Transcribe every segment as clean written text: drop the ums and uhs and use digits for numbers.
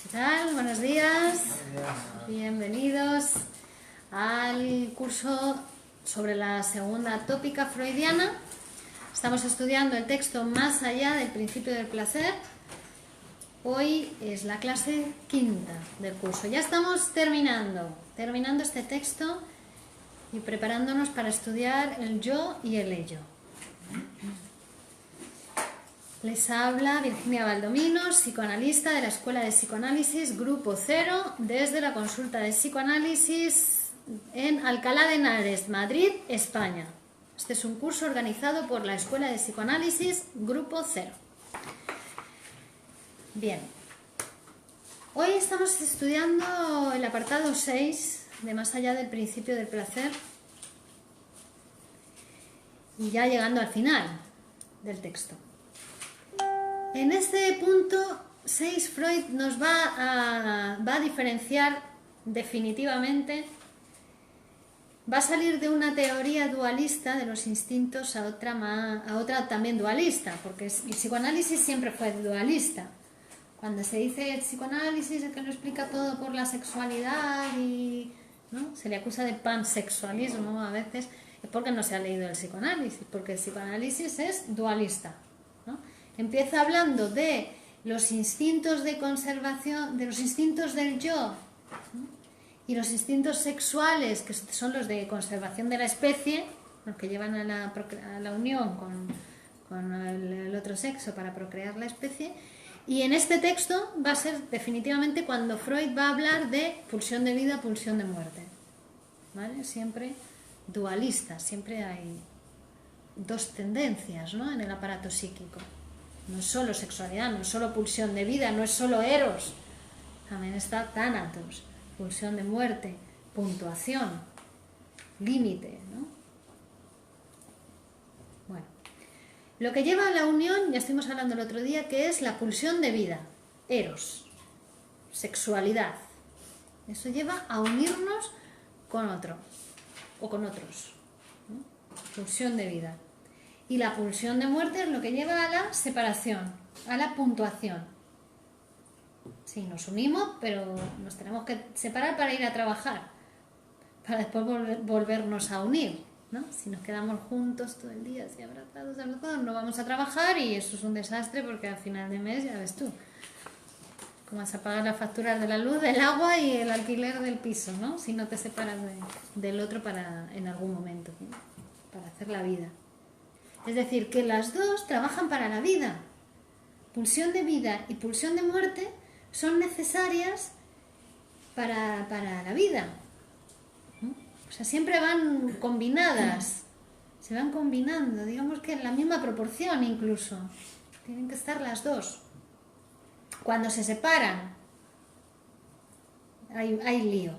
¿Qué tal? Buenos días. Bienvenidos al curso sobre la segunda tópica freudiana. Estamos estudiando el texto Más allá del principio del placer. Hoy es la clase quinta del curso. Ya estamos terminando este texto y preparándonos para estudiar el yo y el ello. Les habla Virginia Baldomino, psicoanalista de la Escuela de Psicoanálisis Grupo Cero, desde la consulta de psicoanálisis en Alcalá de Henares, Madrid, España. Este es un curso organizado por la Escuela de Psicoanálisis Grupo Cero. Bien, hoy estamos estudiando el apartado 6 de Más allá del principio del placer y ya llegando al final del texto. En este punto 6 Freud nos va a diferenciar definitivamente, va a salir de una teoría dualista de los instintos a otra también dualista, porque el psicoanálisis siempre fue dualista. Cuando se dice el psicoanálisis es que lo explica todo por la sexualidad y ¿no? Se le acusa de pansexualismo a veces, es porque no se ha leído el psicoanálisis, porque el psicoanálisis es dualista, ¿no? Empieza hablando de los instintos de conservación, de los instintos del yo, ¿no? Y los instintos sexuales, que son los de conservación de la especie, los que llevan a la unión con el otro sexo para procrear la especie. Y en este texto va a ser definitivamente cuando Freud va a hablar de pulsión de vida, pulsión de muerte, ¿vale? Siempre dualista, siempre hay dos tendencias, ¿no? En el aparato psíquico. No es solo sexualidad, no es solo pulsión de vida, no es solo eros. También está tánatos, pulsión de muerte, puntuación, límite, ¿no? Bueno, lo que lleva a la unión, ya estuvimos hablando el otro día, que es la pulsión de vida, eros, sexualidad. Eso lleva a unirnos con otro o con otros, ¿no? Pulsión de vida. Y la pulsión de muerte es lo que lleva a la separación, a la puntuación. Sí, nos unimos, pero nos tenemos que separar para ir a trabajar, para después volvernos a unir, ¿no? Si nos quedamos juntos todo el día, así abrazados, no vamos a trabajar y eso es un desastre porque al final de mes, ya ves tú, cómo vas a pagar las facturas de la luz, del agua y el alquiler del piso, ¿no? Si no te separas del otro en algún momento, ¿no? Para hacer la vida. Es decir, que las dos trabajan para la vida. Pulsión de vida y pulsión de muerte son necesarias para la vida. O sea, siempre van combinadas, se van combinando, digamos que en la misma proporción incluso. Tienen que estar las dos. Cuando se separan, hay lío.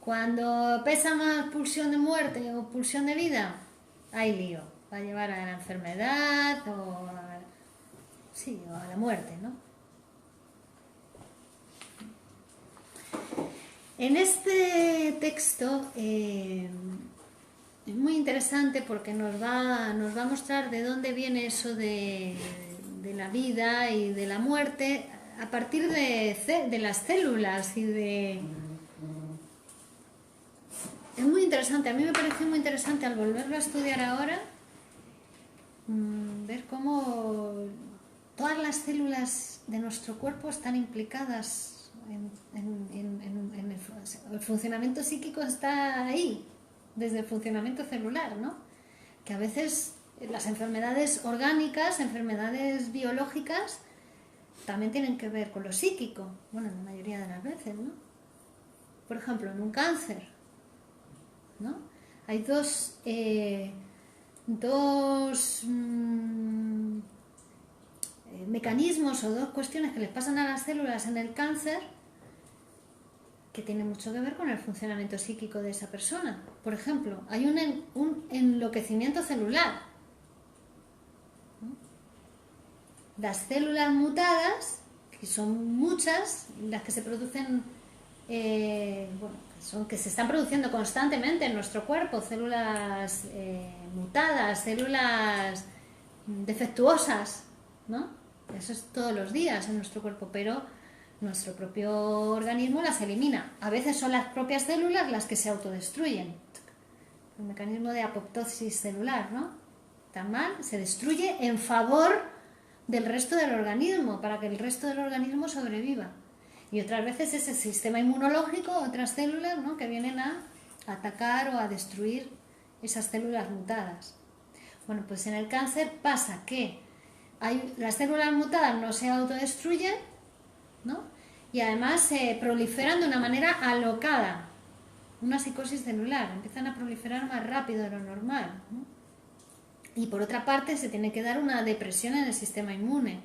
Cuando pesa más pulsión de muerte o pulsión de vida, hay lío, va a llevar a la enfermedad o a la muerte, ¿no? En este texto es muy interesante porque nos va a mostrar de dónde viene eso de la vida y de la muerte a partir de las células y de... Es muy interesante, a mí me pareció muy interesante al volverlo a estudiar ahora, ver cómo todas las células de nuestro cuerpo están implicadas en el funcionamiento psíquico, está ahí, desde el funcionamiento celular, ¿no? Que a veces las enfermedades orgánicas, enfermedades biológicas, también tienen que ver con lo psíquico, bueno, la mayoría de las veces, ¿no? Por ejemplo, en un cáncer, ¿no? Hay dos mecanismos o dos cuestiones que les pasan a las células en el cáncer que tienen mucho que ver con el funcionamiento psíquico de esa persona. Por ejemplo, hay un enloquecimiento celular, ¿no? Las células mutadas, que son muchas, las que se producen, que se están produciendo constantemente en nuestro cuerpo, células mutadas, células defectuosas, ¿no? Eso es todos los días en nuestro cuerpo, pero nuestro propio organismo las elimina. A veces son las propias células las que se autodestruyen. El mecanismo de apoptosis celular, ¿no? Tan mal, se destruye en favor del resto del organismo, para que el resto del organismo sobreviva. Y otras veces es el sistema inmunológico, otras células, ¿no?, que vienen a atacar o a destruir esas células mutadas. Bueno, pues en el cáncer pasa que las células mutadas no se autodestruyen, ¿no?, y además se proliferan de una manera alocada, una psicosis celular, empiezan a proliferar más rápido de lo normal, ¿no? Y por otra parte se tiene que dar una depresión en el sistema inmune,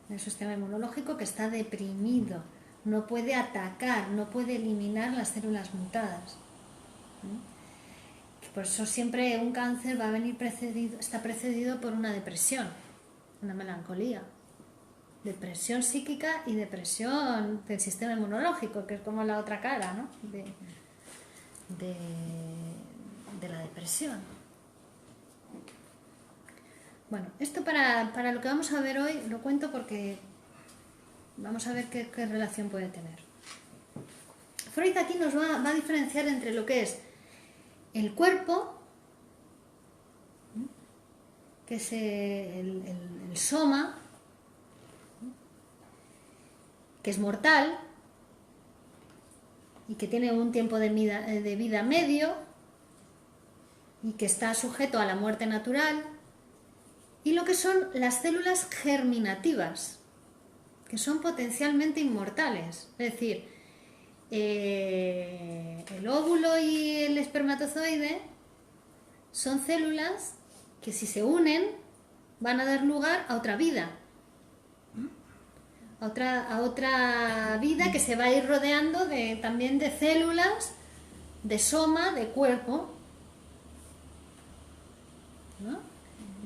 en el sistema inmunológico, que está deprimido, no puede atacar, no puede eliminar las células mutadas, ¿no? Por eso siempre un cáncer va a venir está precedido por una depresión, una melancolía, depresión psíquica y depresión del sistema inmunológico, que es como la otra cara, ¿no?, de la depresión. Bueno, esto para lo que vamos a ver hoy lo cuento porque vamos a ver qué relación puede tener. Freud aquí nos va a diferenciar entre lo que es el cuerpo, que es el soma, que es mortal y que tiene un tiempo de vida medio y que está sujeto a la muerte natural, y lo que son las células germinativas, que son potencialmente inmortales. Es decir, el óvulo y el espermatozoide son células que, si se unen, van a dar lugar a otra vida, a otra vida que se va a ir rodeando también de células, de soma, de cuerpo, ¿no?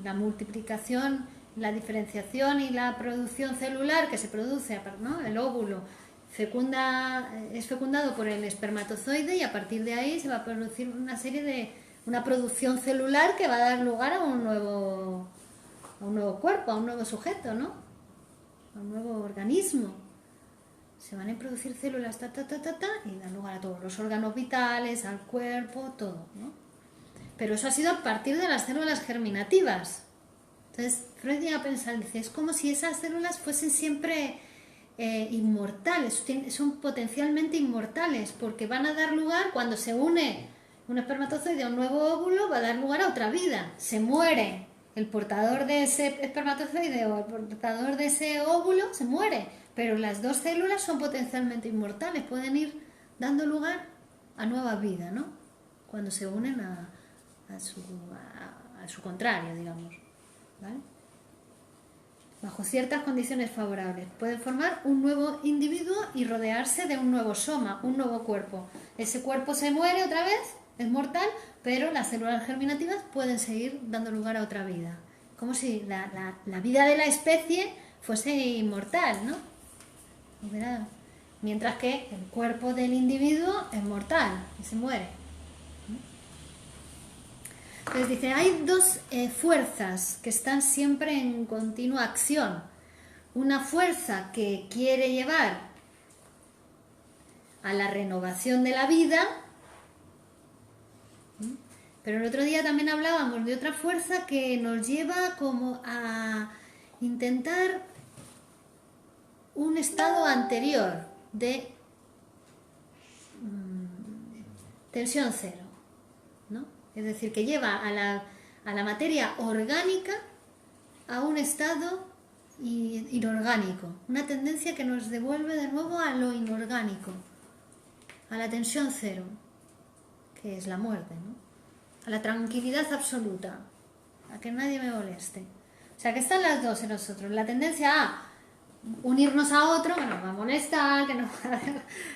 La multiplicación, la diferenciación y la producción celular que se produce, ¿no?, el óvulo es fecundado por el espermatozoide, y a partir de ahí se va a producir una producción celular que va a dar lugar a un nuevo cuerpo, a un nuevo sujeto, ¿no?, a un nuevo organismo. Se van a producir células y dan lugar a todos los órganos vitales, al cuerpo, todo, ¿no? Pero eso ha sido a partir de las células germinativas. Entonces Freud llega a pensar, dice, es como si esas células fuesen siempre inmortales, son potencialmente inmortales, porque van a dar lugar, cuando se une un espermatozoide a un nuevo óvulo, va a dar lugar a otra vida. Se muere el portador de ese espermatozoide o el portador de ese óvulo, se muere, pero las dos células son potencialmente inmortales, pueden ir dando lugar a nueva vida, ¿no?, cuando se unen a su contrario, digamos, ¿vale? Bajo ciertas condiciones favorables pueden formar un nuevo individuo y rodearse de un nuevo soma, un nuevo cuerpo. Ese cuerpo se muere otra vez, es mortal, pero las células germinativas pueden seguir dando lugar a otra vida, como si la vida de la especie fuese inmortal, ¿no? Mientras que el cuerpo del individuo es mortal y se muere. Entonces dice, hay dos fuerzas que están siempre en continua acción. Una fuerza que quiere llevar a la renovación de la vida, pero el otro día también hablábamos de otra fuerza que nos lleva como a intentar un estado anterior de tensión cero, ¿no? Es decir, que lleva a la materia orgánica a un estado inorgánico, una tendencia que nos devuelve de nuevo a lo inorgánico, a la tensión cero, que es la muerte, ¿no?, a la tranquilidad absoluta, a que nadie me moleste. O sea, que están las dos en nosotros, la tendencia a unirnos a otro que nos va a molestar, que,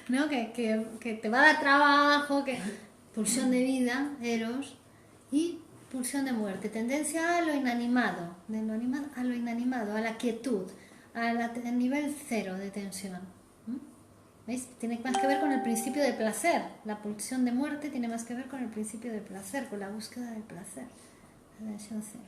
¿no?, que te va a dar trabajo, pulsión de vida, eros, y pulsión de muerte, tendencia a lo inanimado, de lo animado a lo inanimado, a la quietud, al nivel cero de tensión. ¿Veis? Tiene más que ver con el principio de placer. La pulsión de muerte tiene más que ver con el principio de placer, con la búsqueda del placer, la tensión cero.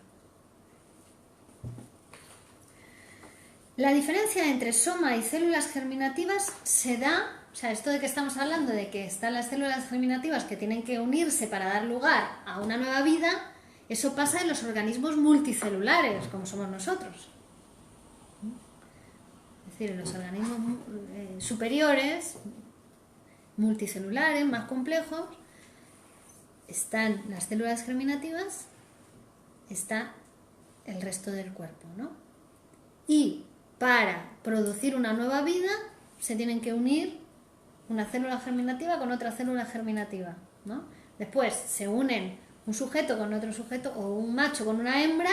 La diferencia entre soma y células germinativas se da, o sea, esto de que estamos hablando de que están las células germinativas que tienen que unirse para dar lugar a una nueva vida, eso pasa en los organismos multicelulares, como somos nosotros. Es decir, en los organismos superiores, multicelulares, más complejos, están las células germinativas, está el resto del cuerpo, ¿no? Y para producir una nueva vida se tienen que unir una célula germinativa con otra célula germinativa, ¿no? Después se unen un sujeto con otro sujeto o un macho con una hembra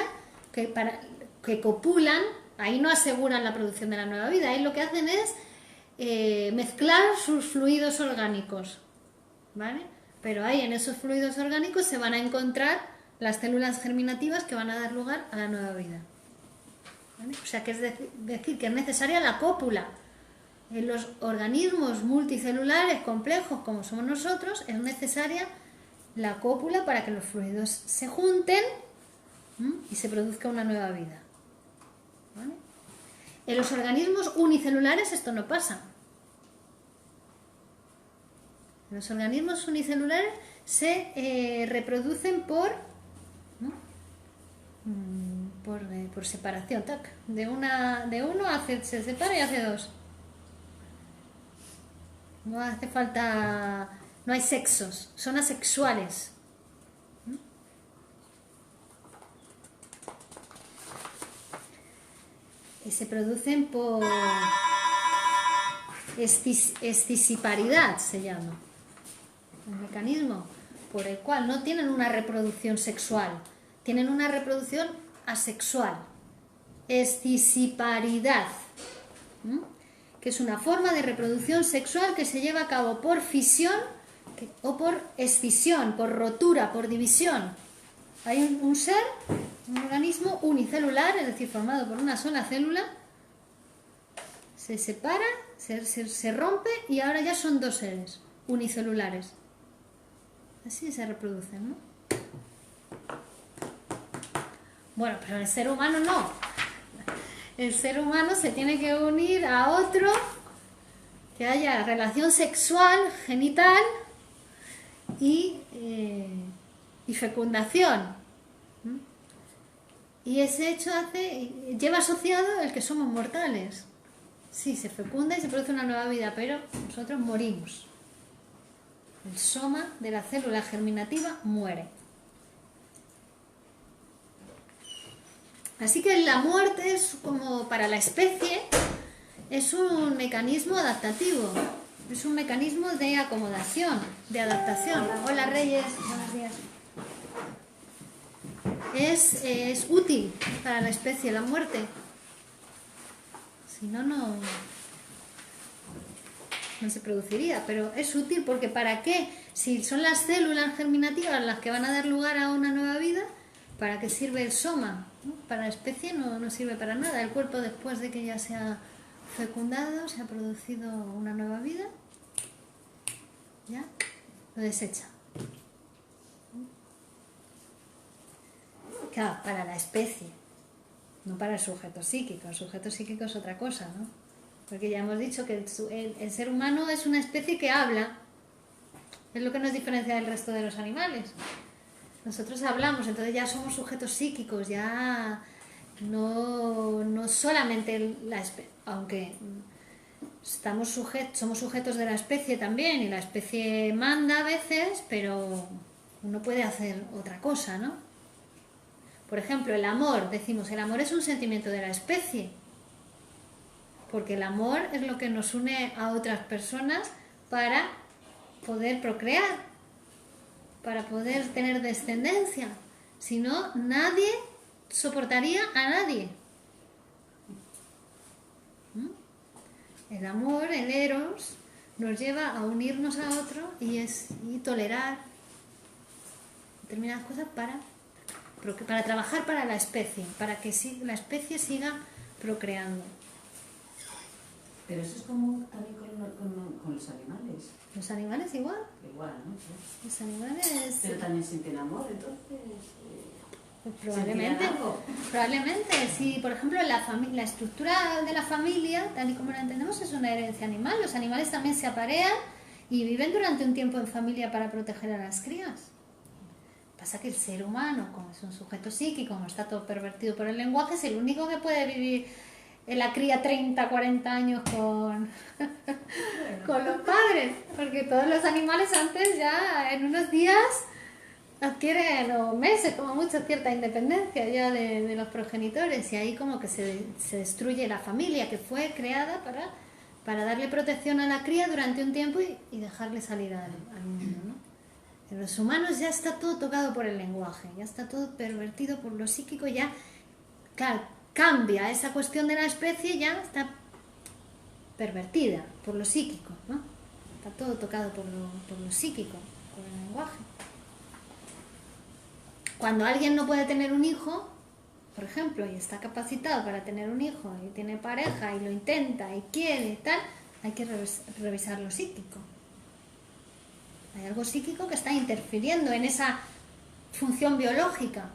que copulan. Ahí no aseguran la producción de la nueva vida, ahí lo que hacen es mezclar sus fluidos orgánicos, ¿vale? Pero ahí en esos fluidos orgánicos se van a encontrar las células germinativas que van a dar lugar a la nueva vida. ¿Vale? O sea que es decir que es necesaria la cópula. En los organismos multicelulares complejos como somos nosotros es necesaria la cópula para que los fluidos se junten y se produzca una nueva vida. ¿Vale? En los organismos unicelulares esto no pasa. En los organismos unicelulares se reproducen por separación, tac. De uno se separa y hace dos. No hace falta, no hay sexos, son asexuales. Y se producen por escisiparidad, se llama. El mecanismo por el cual no tienen una reproducción sexual, tienen una reproducción asexual. Escisiparidad, que es una forma de reproducción sexual que se lleva a cabo por fisión o por escisión, por rotura, por división. Hay un ser, un organismo unicelular, es decir, formado por una sola célula, se separa, se rompe y ahora ya son dos seres unicelulares. Así se reproducen, ¿no? Bueno, pero el ser humano no. El ser humano se tiene que unir a otro, que haya relación sexual, genital y fecundación. Y ese hecho lleva asociado el que somos mortales. Sí, se fecunda y se produce una nueva vida, pero nosotros morimos. El soma de la célula germinativa muere. Así que la muerte es como para la especie, es un mecanismo adaptativo, es un mecanismo de acomodación, de adaptación. Hola Reyes, buenos días. Es útil para la especie la muerte. Si no, no se produciría, pero es útil porque ¿para qué? Si son las células germinativas las que van a dar lugar a una nueva vida, ¿para qué sirve el soma? ¿No? Para la especie no sirve para nada. El cuerpo, después de que ya se ha fecundado, se ha producido una nueva vida, ya lo desecha. Claro, para la especie, no para el sujeto psíquico. El sujeto psíquico es otra cosa, ¿no? Porque ya hemos dicho que el ser humano es una especie que habla. Es lo que nos diferencia del resto de los animales. Nosotros hablamos, entonces ya somos sujetos psíquicos, ya no solamente la especie, aunque somos sujetos de la especie también, y la especie manda a veces, pero uno puede hacer otra cosa, ¿no? Por ejemplo, el amor, decimos, el amor es un sentimiento de la especie, porque el amor es lo que nos une a otras personas para poder procrear, para poder tener descendencia. Si no, nadie soportaría a nadie. El amor, el eros, nos lleva a unirnos a otro y tolerar determinadas cosas para trabajar para la especie, para que la especie siga procreando. Pero eso es como también con los animales. ¿Los animales igual? Igual, ¿no? Los animales... Pero también sienten amor, entonces... Pues probablemente, si por ejemplo la estructura de la familia, tal y como la entendemos, es una herencia animal. Los animales también se aparean y viven durante un tiempo en familia para proteger a las crías. Pasa que el ser humano, como es un sujeto psíquico, como está todo pervertido por el lenguaje, es el único que puede vivir en la cría 30, 40 años con los padres, porque todos los animales antes ya en unos días adquieren, o meses como mucho, cierta independencia ya de los progenitores, y ahí como que se destruye la familia que fue creada para darle protección a la cría durante un tiempo y dejarle salir al mundo, ¿no? En los humanos ya está todo tocado por el lenguaje, ya está todo pervertido por lo psíquico, ya, claro, cambia esa cuestión de la especie, ya está pervertida por lo psíquico, ¿no? Está todo tocado por lo psíquico, por el lenguaje. Cuando alguien no puede tener un hijo, por ejemplo, y está capacitado para tener un hijo, y tiene pareja, y lo intenta, y quiere y tal, hay que revisar lo psíquico. Hay algo psíquico que está interfiriendo en esa función biológica.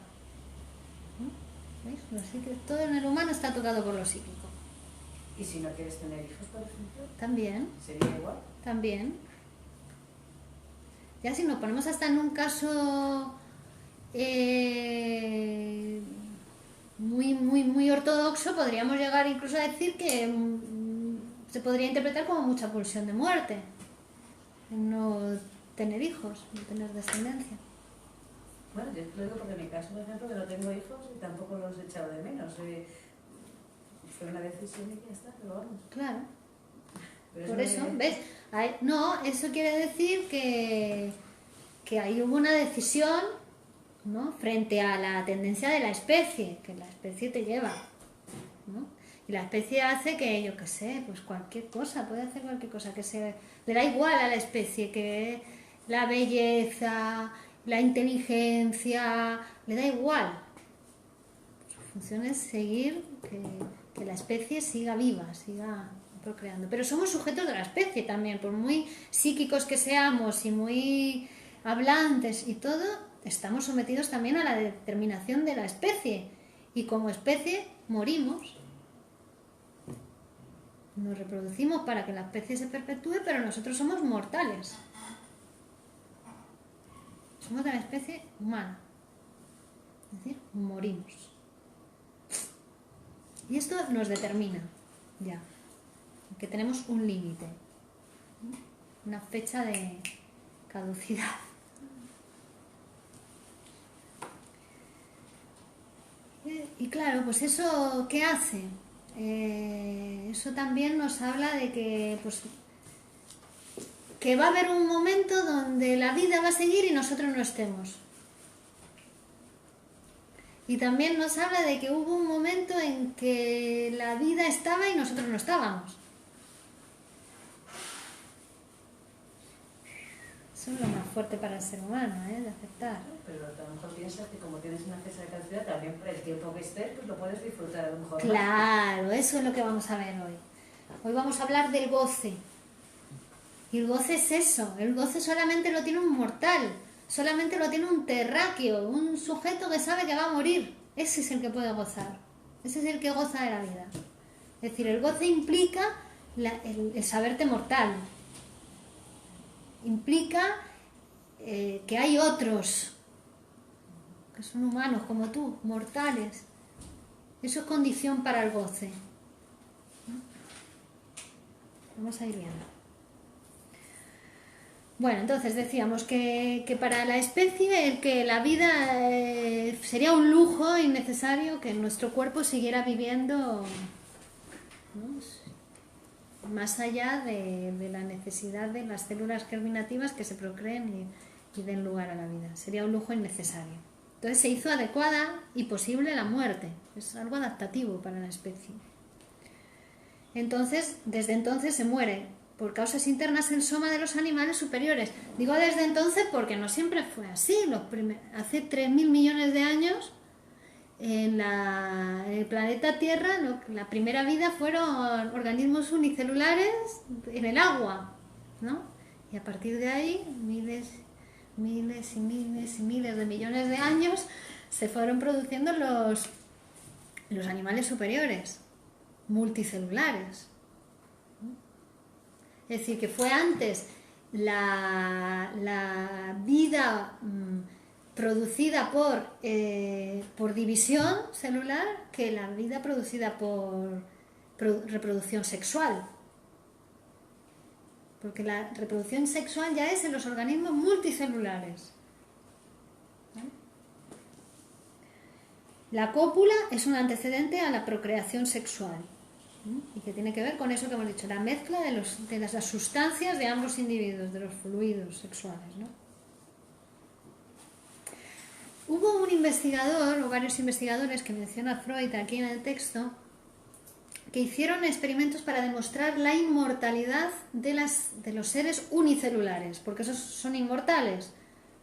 ¿Veis? Lo psíquico, todo en el humano está tocado por lo psíquico. ¿Y si no quieres tener hijos, por ejemplo? También. ¿Sería igual? También. Ya si nos ponemos hasta en un caso muy ortodoxo, podríamos llegar incluso a decir que se podría interpretar como mucha pulsión de muerte. No tener hijos, no tener descendencia. Bueno, yo lo digo porque en mi caso, por ejemplo, que no tengo hijos y tampoco los he echado de menos. Fue una decisión y ya está, pero vamos. Claro. Pero por eso, ¿ves? No, eso quiere decir que ahí hubo una decisión, ¿no? Frente a la tendencia de la especie, que la especie te lleva, ¿no? Y la especie hace que, yo qué sé, pues cualquier cosa, puede hacer cualquier cosa, le da igual a la especie, que la belleza, la inteligencia, le da igual. Su función es seguir que la especie siga viva, siga procreando. Pero somos sujetos de la especie también, por muy psíquicos que seamos y muy hablantes y todo, estamos sometidos también a la determinación de la especie. Y como especie morimos. Nos reproducimos para que la especie se perpetúe, pero nosotros somos mortales. Somos de la especie humana. Es decir, morimos. Y esto nos determina, ya, que tenemos un límite, una fecha de caducidad. Y claro, pues eso, ¿qué hace? Eso también nos habla de que, pues, que va a haber un momento donde la vida va a seguir y nosotros no estemos. Y también nos habla de que hubo un momento en que la vida estaba y nosotros no estábamos. Eso es lo más fuerte para el ser humano, de aceptar. Pero a lo mejor piensas que como tienes una fecha de caducidad, también por el tiempo que estés, pues lo puedes disfrutar a lo mejor. Claro, eso es lo que vamos a ver hoy. Hoy vamos a hablar del goce. Y el goce es eso, el goce solamente lo tiene un mortal, solamente lo tiene un terráqueo, un sujeto que sabe que va a morir. Ese es el que puede gozar, ese es el que goza de la vida. Es decir, el goce implica el saberte mortal, implica que hay otros que son humanos como tú, mortales. Eso es condición para el goce. Vamos a ir viendo. Bueno, entonces decíamos que para la especie el que la vida sería un lujo innecesario que nuestro cuerpo siguiera viviendo, ¿no? Más allá de la necesidad de las células germinativas que se procreen y den lugar a la vida. Sería un lujo innecesario. Entonces se hizo adecuada y posible la muerte. Es algo adaptativo para la especie. Entonces, desde entonces se muere por causas internas el soma de los animales superiores. Digo desde entonces porque no siempre fue así. Hace 3.000 millones de años, en el planeta Tierra, la primera vida fueron organismos unicelulares en el agua, ¿no? Y a partir de ahí, miles y miles de millones de años, se fueron produciendo los animales superiores, multicelulares. Es decir, que fue antes la vida producida por división celular que la vida producida por reproducción sexual. Porque la reproducción sexual ya es en los organismos multicelulares. ¿Vale? La cópula es un antecedente a la procreación sexual. Y que tiene que ver con eso que hemos dicho, la mezcla de las sustancias de ambos individuos, de los fluidos sexuales, ¿no? Hubo un investigador, o varios investigadores que menciona Freud aquí en el texto, que hicieron experimentos para demostrar la inmortalidad de los seres unicelulares, porque esos son inmortales,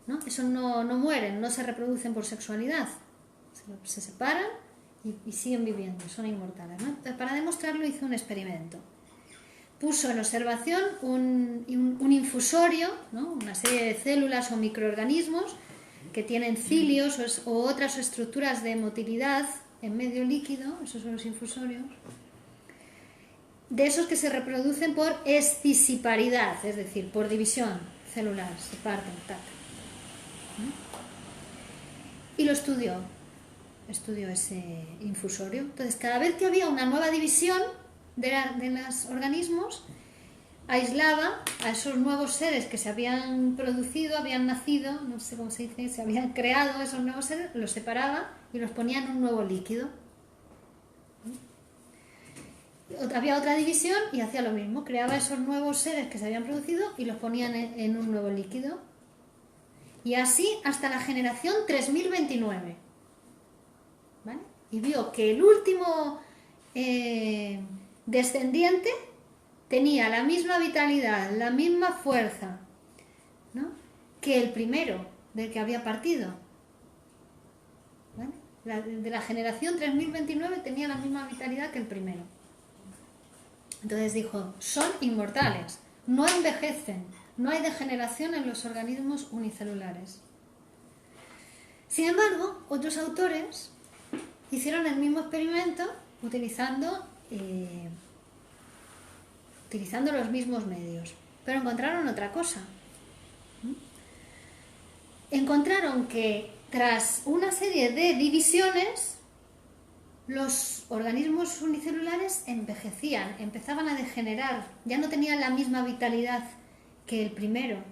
¿no? Esos no mueren, no se reproducen por sexualidad, se separan y siguen viviendo, son inmortales, ¿no? Entonces, para demostrarlo hizo un experimento. Puso en observación un infusorio, ¿no? Una serie de células o microorganismos que tienen cilios o otras estructuras de motilidad en medio líquido, esos son los infusorios, de esos que se reproducen por escisiparidad, es decir, por división celular, se parten, tac. Y lo estudió ese infusorio. Entonces, cada vez que había una nueva división de los organismos, aislaba a esos nuevos seres que se habían producido, habían nacido, no sé cómo se dice, se habían creado esos nuevos seres, los separaba y los ponía en un nuevo líquido. Había otra división y hacía lo mismo, creaba esos nuevos seres que se habían producido y los ponían en un nuevo líquido. Y así hasta la generación 3029. ¿Vale? Y vio que el último descendiente tenía la misma vitalidad, la misma fuerza, ¿no?, que el primero del que había partido. ¿Vale? De la generación 3029 tenía la misma vitalidad que el primero. Entonces dijo, son inmortales, no envejecen, no hay degeneración en los organismos unicelulares. Sin embargo, otros autores hicieron el mismo experimento utilizando los mismos medios, pero encontraron otra cosa. Encontraron que tras una serie de divisiones, los organismos unicelulares envejecían, empezaban a degenerar, ya no tenían la misma vitalidad que el primero.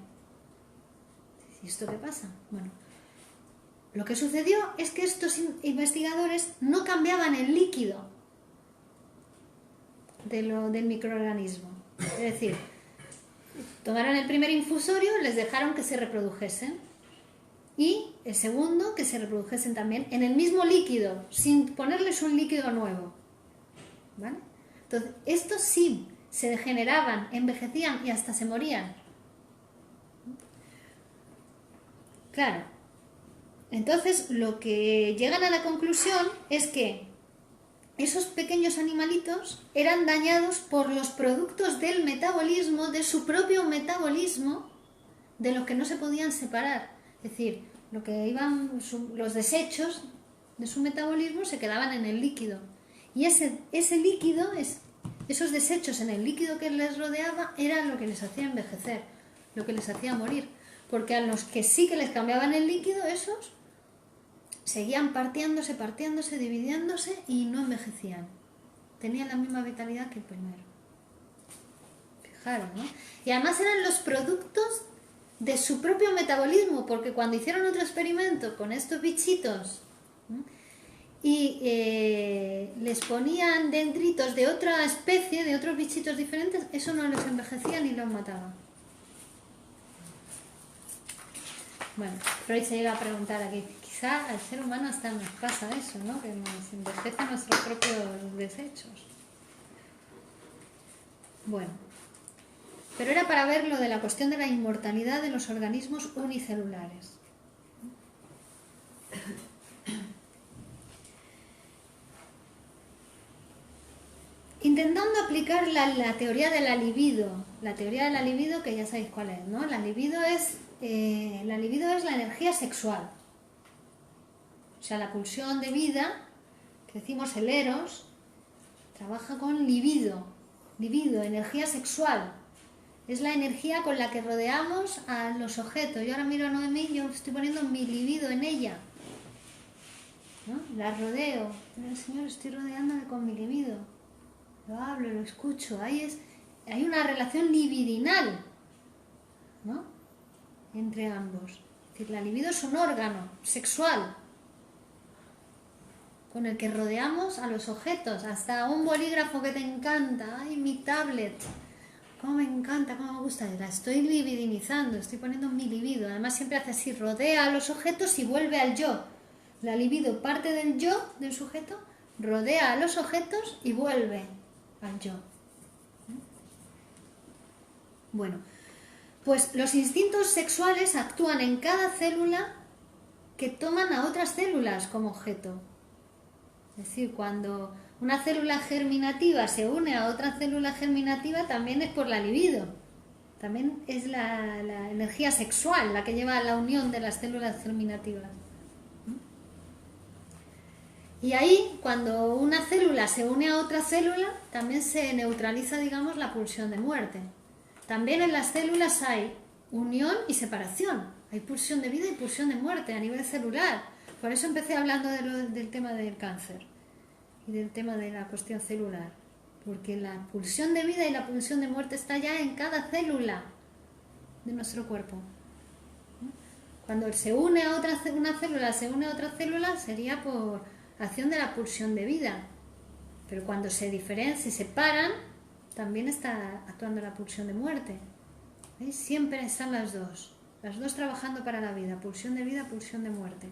¿Y esto qué pasa? Bueno, lo que sucedió es que estos investigadores no cambiaban el líquido del microorganismo. Es decir, tomaron el primer infusorio, les dejaron que se reprodujesen y el segundo que se reprodujesen también en el mismo líquido, sin ponerles un líquido nuevo. ¿Vale? Entonces, estos sí se degeneraban, envejecían y hasta se morían. Claro. Entonces, lo que llegan a la conclusión es que esos pequeños animalitos eran dañados por los productos del metabolismo, de su propio metabolismo, de los que no se podían separar. Es decir, los desechos de su metabolismo se quedaban en el líquido. Y ese líquido, esos desechos en el líquido que les rodeaba, era lo que les hacía envejecer, lo que les hacía morir. Porque a los que sí que les cambiaban el líquido, esos seguían partiéndose, dividiéndose y no envejecían. Tenían la misma vitalidad que el primero. Fijaros, ¿no? Y además eran los productos de su propio metabolismo, porque cuando hicieron otro experimento con estos bichitos, ¿no?, y les ponían dendritos de otra especie, de otros bichitos diferentes, eso no los envejecía ni los mataba. Bueno, Freud se llega a preguntar aquí, quizá al ser humano hasta nos pasa eso, ¿no?, que nos envejecen nuestros propios desechos. Bueno, pero era para ver lo de la cuestión de la inmortalidad de los organismos unicelulares. Intentando aplicar la teoría de la libido, que ya sabéis cuál es, ¿no? La libido es la energía sexual. O sea, la pulsión de vida, que decimos el eros, trabaja con libido, energía sexual. Es la energía con la que rodeamos a los objetos. Yo ahora miro a Noemí, yo estoy poniendo mi libido en ella, ¿no? La rodeo. Señor, estoy rodeándome con mi libido. Lo hablo, lo escucho. Hay una relación libidinal, ¿no?, entre ambos. Es decir, la libido es un órgano sexual con el que rodeamos a los objetos. Hasta un bolígrafo que te encanta. ¡Ay, mi tablet! ¡Cómo me encanta! ¡Cómo me gusta! La estoy libidinizando, estoy poniendo mi libido. Además siempre hace así, rodea a los objetos y vuelve al yo. La libido parte del yo, del sujeto, rodea a los objetos y vuelve al yo. Bueno, pues los instintos sexuales actúan en cada célula que toman a otras células como objeto. Es decir, cuando una célula germinativa se une a otra célula germinativa, también es por la libido. También es la energía sexual la que lleva a la unión de las células germinativas. Y ahí, cuando una célula se une a otra célula, también se neutraliza, digamos, la pulsión de muerte. También en las células hay unión y separación. Hay pulsión de vida y pulsión de muerte a nivel celular. Por eso empecé hablando del tema del cáncer y del tema de la cuestión celular. Porque la pulsión de vida y la pulsión de muerte está ya en cada célula de nuestro cuerpo. Cuando se une a una célula se une a otra célula, sería por acción de la pulsión de vida. Pero cuando se diferencian, se separan, también está actuando la pulsión de muerte. ¿Veis? Siempre están las dos trabajando para la vida, pulsión de vida, pulsión de muerte.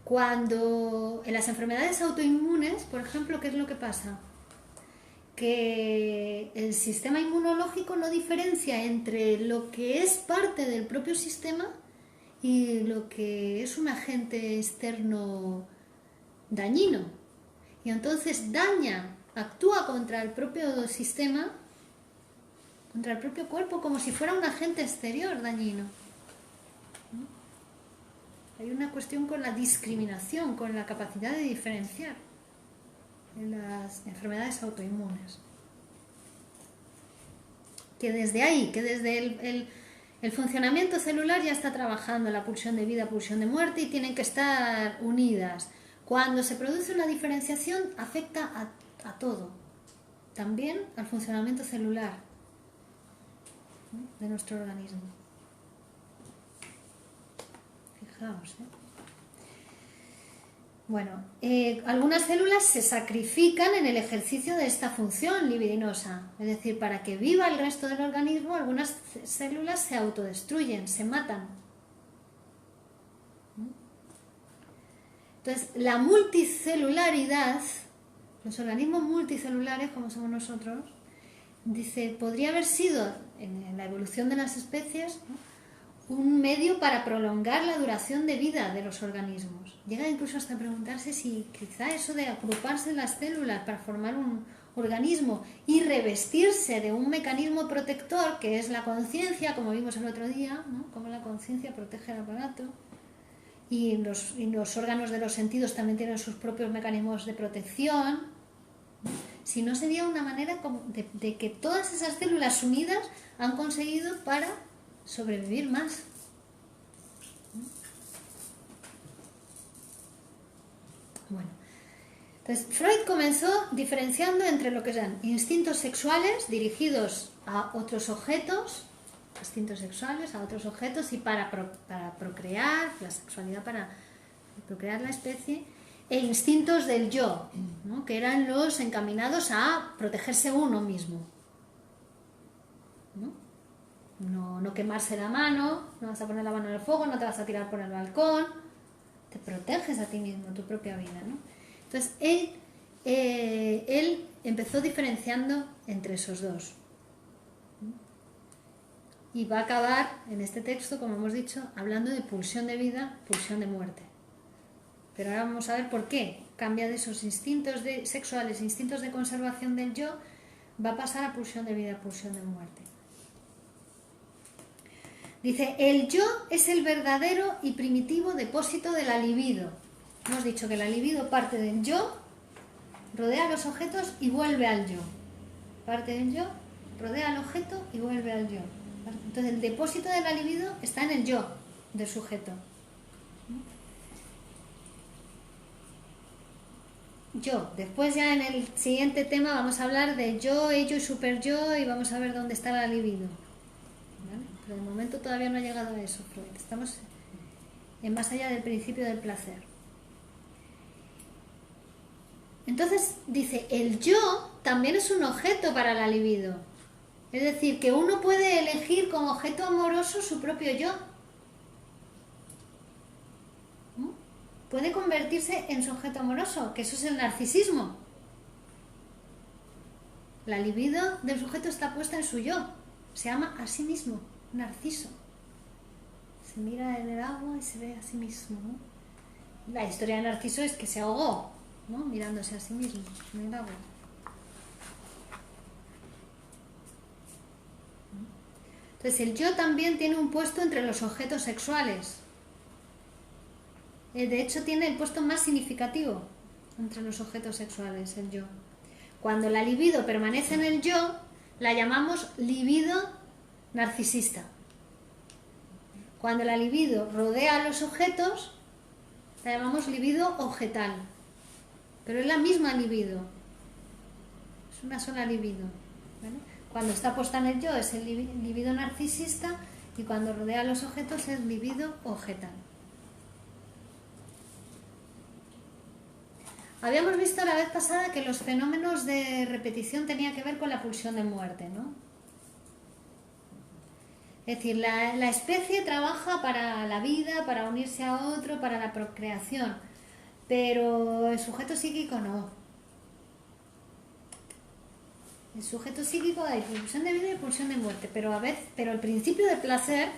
Cuando en las enfermedades autoinmunes, por ejemplo, ¿qué es lo que pasa? Que el sistema inmunológico no diferencia entre lo que es parte del propio sistema y lo que es un agente externo dañino. Y entonces actúa contra el propio sistema, contra el propio cuerpo, como si fuera un agente exterior dañino. Hay una cuestión con la discriminación, con la capacidad de diferenciar en las enfermedades autoinmunes. Que desde ahí, que desde el funcionamiento celular ya está trabajando la pulsión de vida, pulsión de muerte, y tienen que estar unidas. Cuando se produce una diferenciación, afecta a todo, también al funcionamiento celular, ¿no?, de nuestro organismo. Fijaos, Bueno, algunas células se sacrifican en el ejercicio de esta función libidinosa. Es decir, para que viva el resto del organismo, algunas células se autodestruyen, se matan. Entonces, la multicelularidad, los organismos multicelulares como somos nosotros, dice, podría haber sido, en la evolución de las especies, ¿no?, un medio para prolongar la duración de vida de los organismos. Llega incluso hasta preguntarse si quizá eso de agruparse en las células para formar un organismo y revestirse de un mecanismo protector que es la conciencia, como vimos el otro día, ¿no?, cómo la conciencia protege el aparato, y los órganos de los sentidos también tienen sus propios mecanismos de protección. Si no, sería una manera de que todas esas células unidas han conseguido para sobrevivir más. Bueno, entonces Freud comenzó diferenciando entre lo que eran instintos sexuales dirigidos a otros objetos, y para procrear, la sexualidad para procrear la especie, e instintos del yo, ¿no?, que eran los encaminados a protegerse uno mismo, no quemarse la mano, no vas a poner la mano en el fuego, no te vas a tirar por el balcón, te proteges a ti mismo, tu propia vida, ¿no? Entonces él empezó diferenciando entre esos dos, y va a acabar en este texto, como hemos dicho, hablando de pulsión de vida, pulsión de muerte. Pero ahora vamos a ver por qué cambia de esos instintos sexuales, instintos de conservación del yo, va a pasar a pulsión de vida, pulsión de muerte. Dice, el yo es el verdadero y primitivo depósito de la libido. Hemos dicho que la libido parte del yo, rodea los objetos y vuelve al yo. Parte del yo, rodea al objeto y vuelve al yo. Entonces el depósito de la libido está en el yo del sujeto. Yo. Después ya en el siguiente tema vamos a hablar de yo, ello y superyo y vamos a ver dónde está la libido. ¿Vale? Pero de momento todavía no ha llegado a eso, Freud. Estamos en más allá del principio del placer. Entonces dice, el yo también es un objeto para la libido. Es decir, que uno puede elegir como objeto amoroso su propio yo. Puede convertirse en su objeto amoroso, que eso es el narcisismo. La libido del sujeto está puesta en su yo. Se ama a sí mismo, narciso. Se mira en el agua y se ve a sí mismo, ¿no? La historia de Narciso es que se ahogó, ¿no? Mirándose a sí mismo en el agua. Entonces el yo también tiene un puesto entre los objetos sexuales. De hecho tiene el puesto más significativo entre los objetos sexuales, el yo. Cuando la libido permanece en el yo, la llamamos libido narcisista. Cuando la libido rodea a los objetos, la llamamos libido objetal. Pero es la misma libido. Es una sola libido. ¿Vale? Cuando está puesta en el yo es el libido narcisista y cuando rodea a los objetos es libido objetal. Habíamos visto la vez pasada que los fenómenos de repetición tenían que ver con la pulsión de muerte, ¿no? Es decir, la especie trabaja para la vida, para unirse a otro, para la procreación, pero el sujeto psíquico no. El sujeto psíquico hay pulsión de vida y pulsión de muerte, pero el principio del placer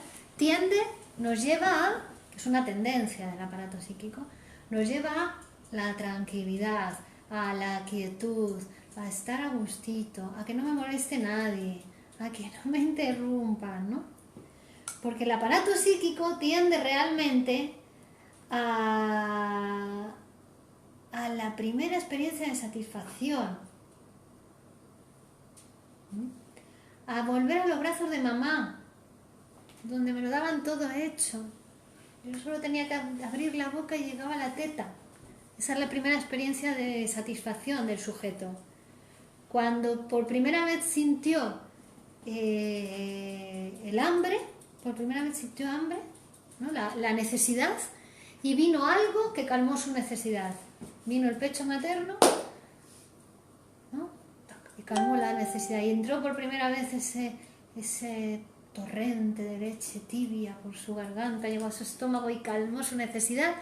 nos lleva a, que es una tendencia del aparato psíquico, nos lleva a la tranquilidad, a la quietud, a estar a gustito, a que no me moleste nadie, a que no me interrumpan, ¿no? Porque el aparato psíquico tiende realmente a la primera experiencia de satisfacción, a volver a los brazos de mamá, donde me lo daban todo hecho. Yo solo tenía que abrir la boca y llegaba la teta. Esa es la primera experiencia de satisfacción del sujeto. Cuando por primera vez sintió el hambre, por primera vez sintió hambre, ¿no? la necesidad, y vino algo que calmó su necesidad. Vino el pecho materno, ¿no? Y calmó la necesidad. Y entró por primera vez ese torrente de leche tibia por su garganta, llegó a su estómago y calmó su necesidad.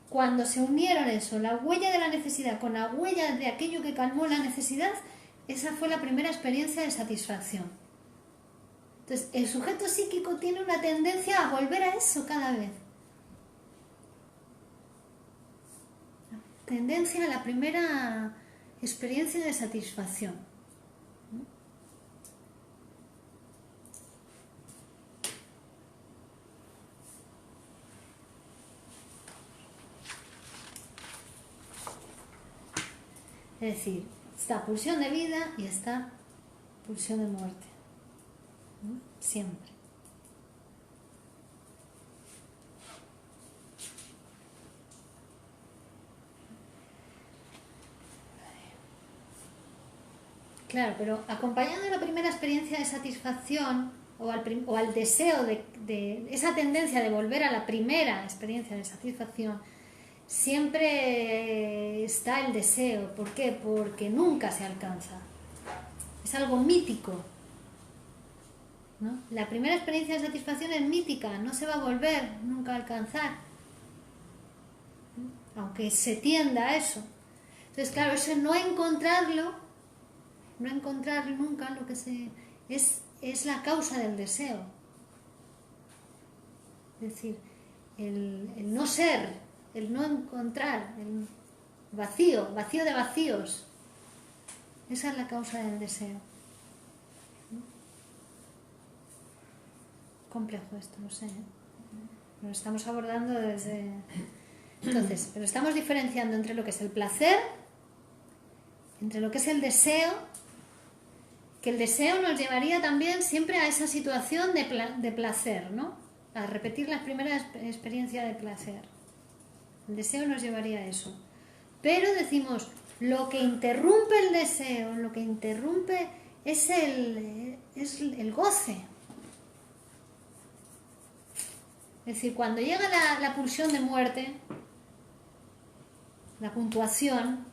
Cuando se unieron eso, la huella de la necesidad con la huella de aquello que calmó la necesidad, esa fue la primera experiencia de satisfacción. Entonces, el sujeto psíquico tiene una tendencia a volver a eso cada vez. Tendencia a la primera experiencia de satisfacción. Es decir, está pulsión de vida y está pulsión de muerte. Siempre. Claro, pero acompañado de la primera experiencia de satisfacción o al deseo de esa tendencia de volver a la primera experiencia de satisfacción, siempre está el deseo. ¿Por qué? Porque nunca se alcanza. Es algo mítico, ¿no? La primera experiencia de satisfacción es mítica, no se va a volver nunca a alcanzar, aunque se tienda a eso. Entonces, claro, eso no encontrarlo nunca lo que es la causa del deseo. Es decir, el no ser, el no encontrar, el vacío de vacíos, esa es la causa del deseo. complejo esto, no sé, ¿eh? Lo estamos abordando desde... Entonces, pero estamos diferenciando entre lo que es el placer, entre lo que es el deseo, que el deseo nos llevaría también siempre a esa situación de placer, ¿no? A repetir la primera experiencia de placer. El deseo nos llevaría a eso. Pero decimos, lo que interrumpe el deseo, lo que interrumpe es el goce. Es decir, cuando llega la pulsión de muerte, la puntuación,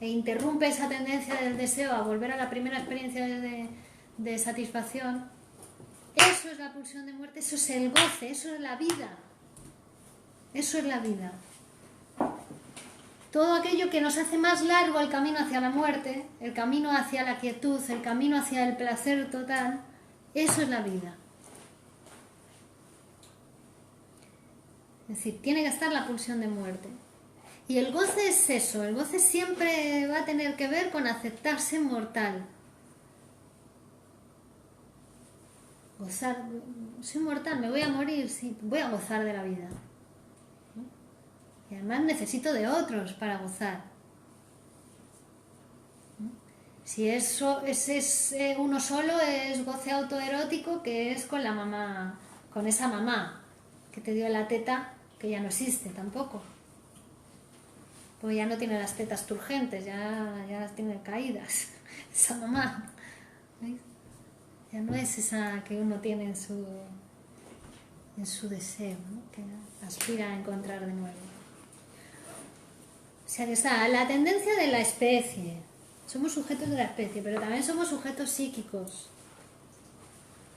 e interrumpe esa tendencia del deseo a volver a la primera experiencia de satisfacción, eso es la pulsión de muerte, eso es el goce, eso es la vida. Eso es la vida. Todo aquello que nos hace más largo el camino hacia la muerte, el camino hacia la quietud, el camino hacia el placer total, eso es la vida. Es decir, tiene que estar la pulsión de muerte. Y el goce es eso, el goce siempre va a tener que ver con aceptarse mortal. Gozar, soy mortal, me voy a morir, sí, voy a gozar de la vida. Y además necesito de otros para gozar. Si eso es uno solo, es goce autoerótico, que es con la mamá, con esa mamá que te dio la teta, que ya no existe tampoco. Pues ya no tiene las tetas turgentes, ya las tiene caídas, esa mamá. ¿Veis? Ya no es esa que uno tiene en su deseo, ¿no? Que aspira a encontrar de nuevo. O sea que está la tendencia de la especie. Somos sujetos de la especie, pero también somos sujetos psíquicos.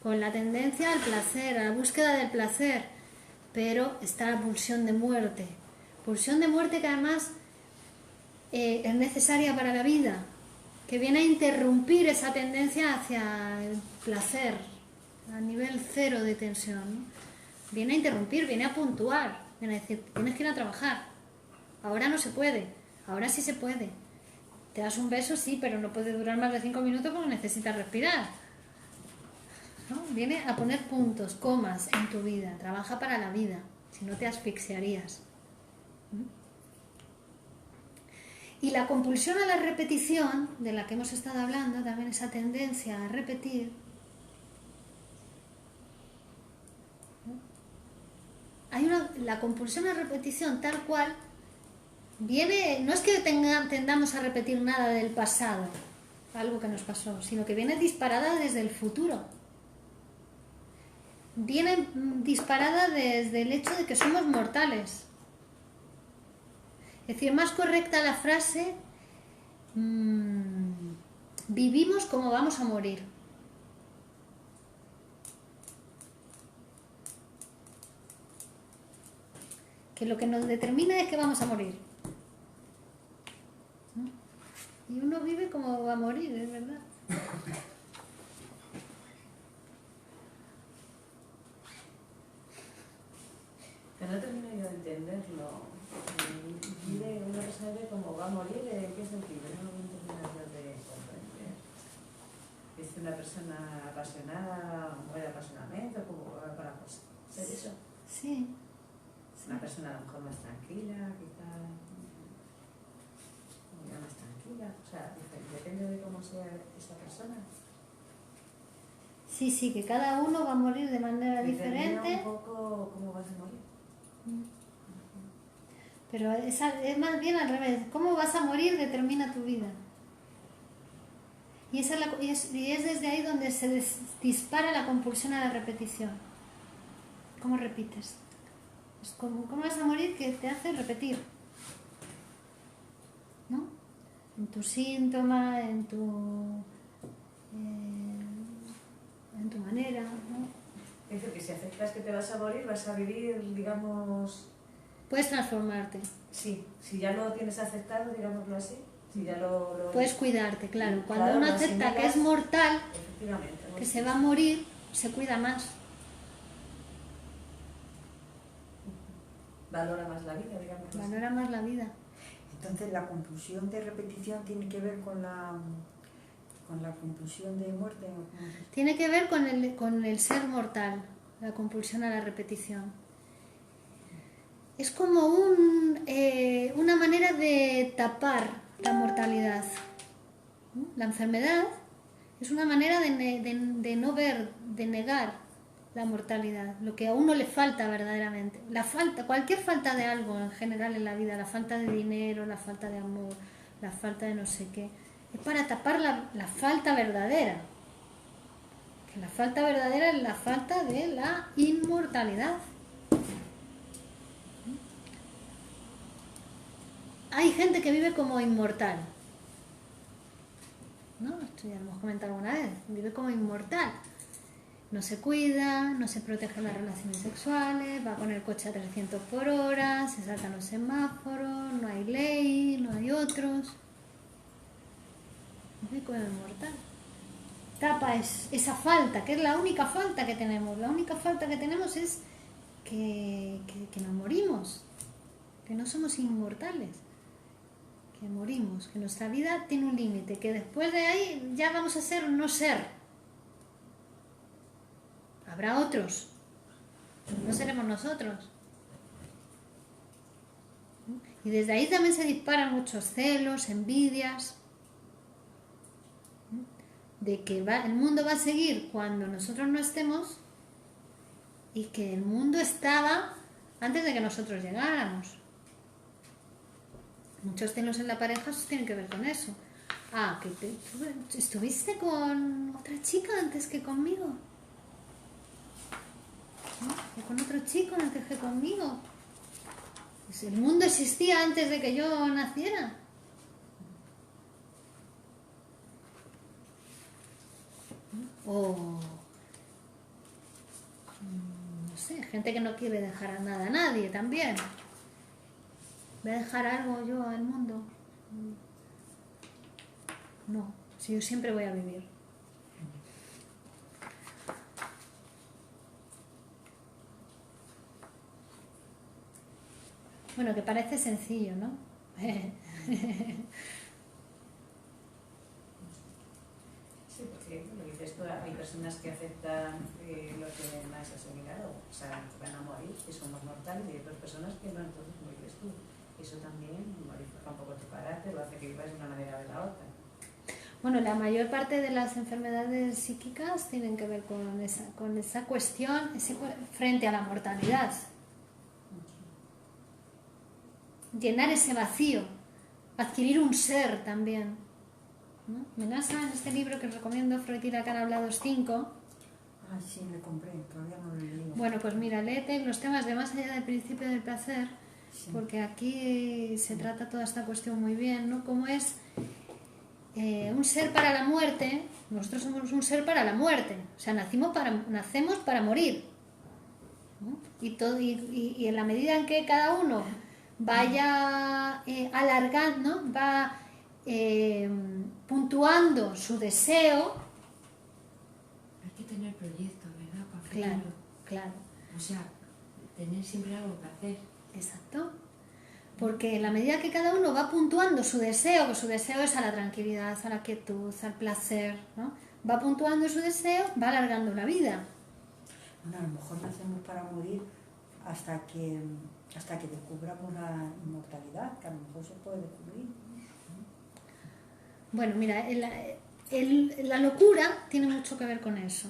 Con la tendencia al placer, a la búsqueda del placer. Pero está la pulsión de muerte. Pulsión de muerte que además es necesaria para la vida, que viene a interrumpir esa tendencia hacia el placer, a nivel cero de tensión, ¿no? Viene a interrumpir, viene a puntuar, viene a decir, tienes que ir a trabajar, ahora no se puede, ahora sí se puede. Te das un beso, sí, pero no puede durar más de 5 minutos porque necesitas respirar, ¿no? Viene a poner puntos, comas en tu vida, trabaja para la vida, si no te asfixiarías. Y la compulsión a la repetición, de la que hemos estado hablando, también esa tendencia a repetir, la compulsión a repetición tal cual viene, no es que tendamos a repetir nada del pasado, algo que nos pasó, sino que viene disparada desde el futuro. Viene disparada desde el hecho de que somos mortales. Es decir, más correcta la frase, vivimos como vamos a morir. Que lo que nos determina es que vamos a morir. ¿No? Y uno vive como va a morir, es verdad. Pero no termino yo de entenderlo. Vive una persona vive como va a morir, ¿en qué sentido? No termino yo de comprender. ¿Es una persona apasionada, muere apasionadamente o como para ser eso? Sí. Una persona a lo mejor más tranquila, quizás más tranquila, o sea, depende de cómo sea esa persona. Sí, sí, que cada uno va a morir de manera diferente. Un poco cómo vas a morir. Pero es más bien al revés. Cómo vas a morir determina tu vida. Y es desde ahí donde se dispara la compulsión a la repetición. ¿Cómo repites? ¿Cómo vas a morir que te hace repetir? ¿No? En tu síntoma, en tu manera, ¿no? Es decir, que si aceptas que te vas a morir, vas a vivir, digamos... Puedes transformarte. Sí, si ya lo tienes aceptado, digámoslo así. Si ya puedes cuidarte, claro. Cuando claro, uno acepta que es mortal, que se va a morir, se cuida más. Valora más la vida, digamos. Valora más la vida. Entonces la compulsión de repetición tiene que ver con con la compulsión de muerte? ¿O cómo es? Tiene que ver con el ser mortal, la compulsión a la repetición. Es como una manera de tapar la mortalidad. La enfermedad es una manera de no ver, de negar la mortalidad, lo que a uno le falta verdaderamente. Cualquier falta de algo en general en la vida, la falta de dinero, la falta de amor, la falta de no sé qué, es para tapar la falta verdadera. Que la falta verdadera es la falta de la inmortalidad. Hay gente que vive como inmortal, ¿no? Esto ya lo hemos comentado alguna vez. Vive como inmortal. No se cuida, no se protege las relaciones sexuales, va con el coche a 300 por hora, se saltan los semáforos, no hay ley, no hay otros. Vive como inmortal. Tapa esa falta, que es la única falta que tenemos. La única falta que tenemos es que nos morimos, que no somos inmortales. Que morimos, que nuestra vida tiene un límite, que después de ahí ya vamos a ser no ser. Habrá otros, no seremos nosotros. Y desde ahí también se disparan muchos celos, envidias, de que el mundo va a seguir cuando nosotros no estemos y que el mundo estaba antes de que nosotros llegáramos. Muchos celos en la pareja tienen que ver con eso. Ah, que tú estuviste con otra chica antes que conmigo. ¿No? O con otro chico antes que conmigo. Pues el mundo existía antes de que yo naciera. O no sé, gente que no quiere dejar nada a nadie también. ¿Voy a dejar algo yo al mundo? No, si yo siempre voy a vivir. Bueno, que parece sencillo, ¿no? Sí, porque lo dices tú, hay personas que aceptan lo que más asimilado, o sea, que van a morir, que somos mortales, y hay otras personas que no, entonces como dices tú. Eso también modifica un poco tu carácter, o hace que vivas de una manera o de la otra. Bueno, la mayor parte de las enfermedades psíquicas tienen que ver con esa cuestión frente a la mortalidad. Llenar ese vacío, adquirir un ser también, ¿no? Menasa, en este libro que os recomiendo, Freud y Lacan hablados 5. Ah, sí, le compré, todavía no lo he leído. Bueno, pues mira, léete los temas de más allá del principio del placer, sí. Porque aquí se trata toda esta cuestión muy bien, ¿no? Cómo es un ser para la muerte. Nosotros somos un ser para la muerte, o sea, nacemos para morir, ¿no? Y en la medida en que cada uno vaya alargando, va puntuando su deseo. Hay que tener proyecto, ¿verdad? Para Claro, hacerlo. claro. O sea, tener siempre algo que hacer. Exacto. Porque en la medida que cada uno va puntuando su deseo, que su deseo es a la tranquilidad, a la quietud, al placer, ¿no? Va puntuando su deseo, va alargando la vida. Bueno, a lo mejor nacemos para morir hasta que descubramos la inmortalidad, que a lo mejor se puede descubrir. Bueno, mira, la locura tiene mucho que ver con eso.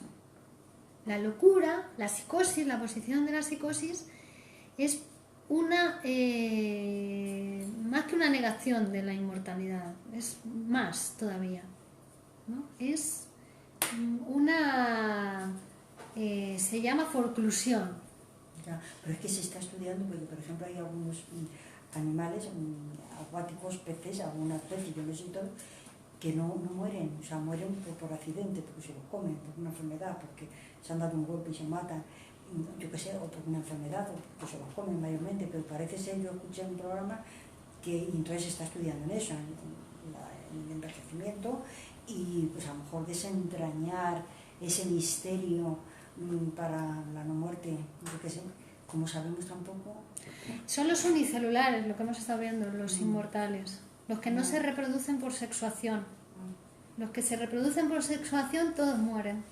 La locura, la psicosis, la posición de la psicosis es más que una negación de la inmortalidad, es más todavía, ¿no? Es se llama forclusión. Ya, pero es que se está estudiando porque, por ejemplo, hay algunos animales acuáticos, peces, algunas especies, yo no sé todo, que no mueren, o sea, mueren por accidente, porque se los comen, por una enfermedad, porque se han dado un golpe y se matan, yo qué sé, o por una enfermedad, o porque se los comen mayormente, pero parece ser, yo escuché en un programa que entonces se está estudiando en eso, en el envejecimiento, y pues a lo mejor desentrañar ese misterio para la no muerte, yo qué sé, como sabemos tampoco. Son los unicelulares, lo que hemos estado viendo, los inmortales, los que no se reproducen por sexuación. Los que se reproducen por sexuación, todos mueren.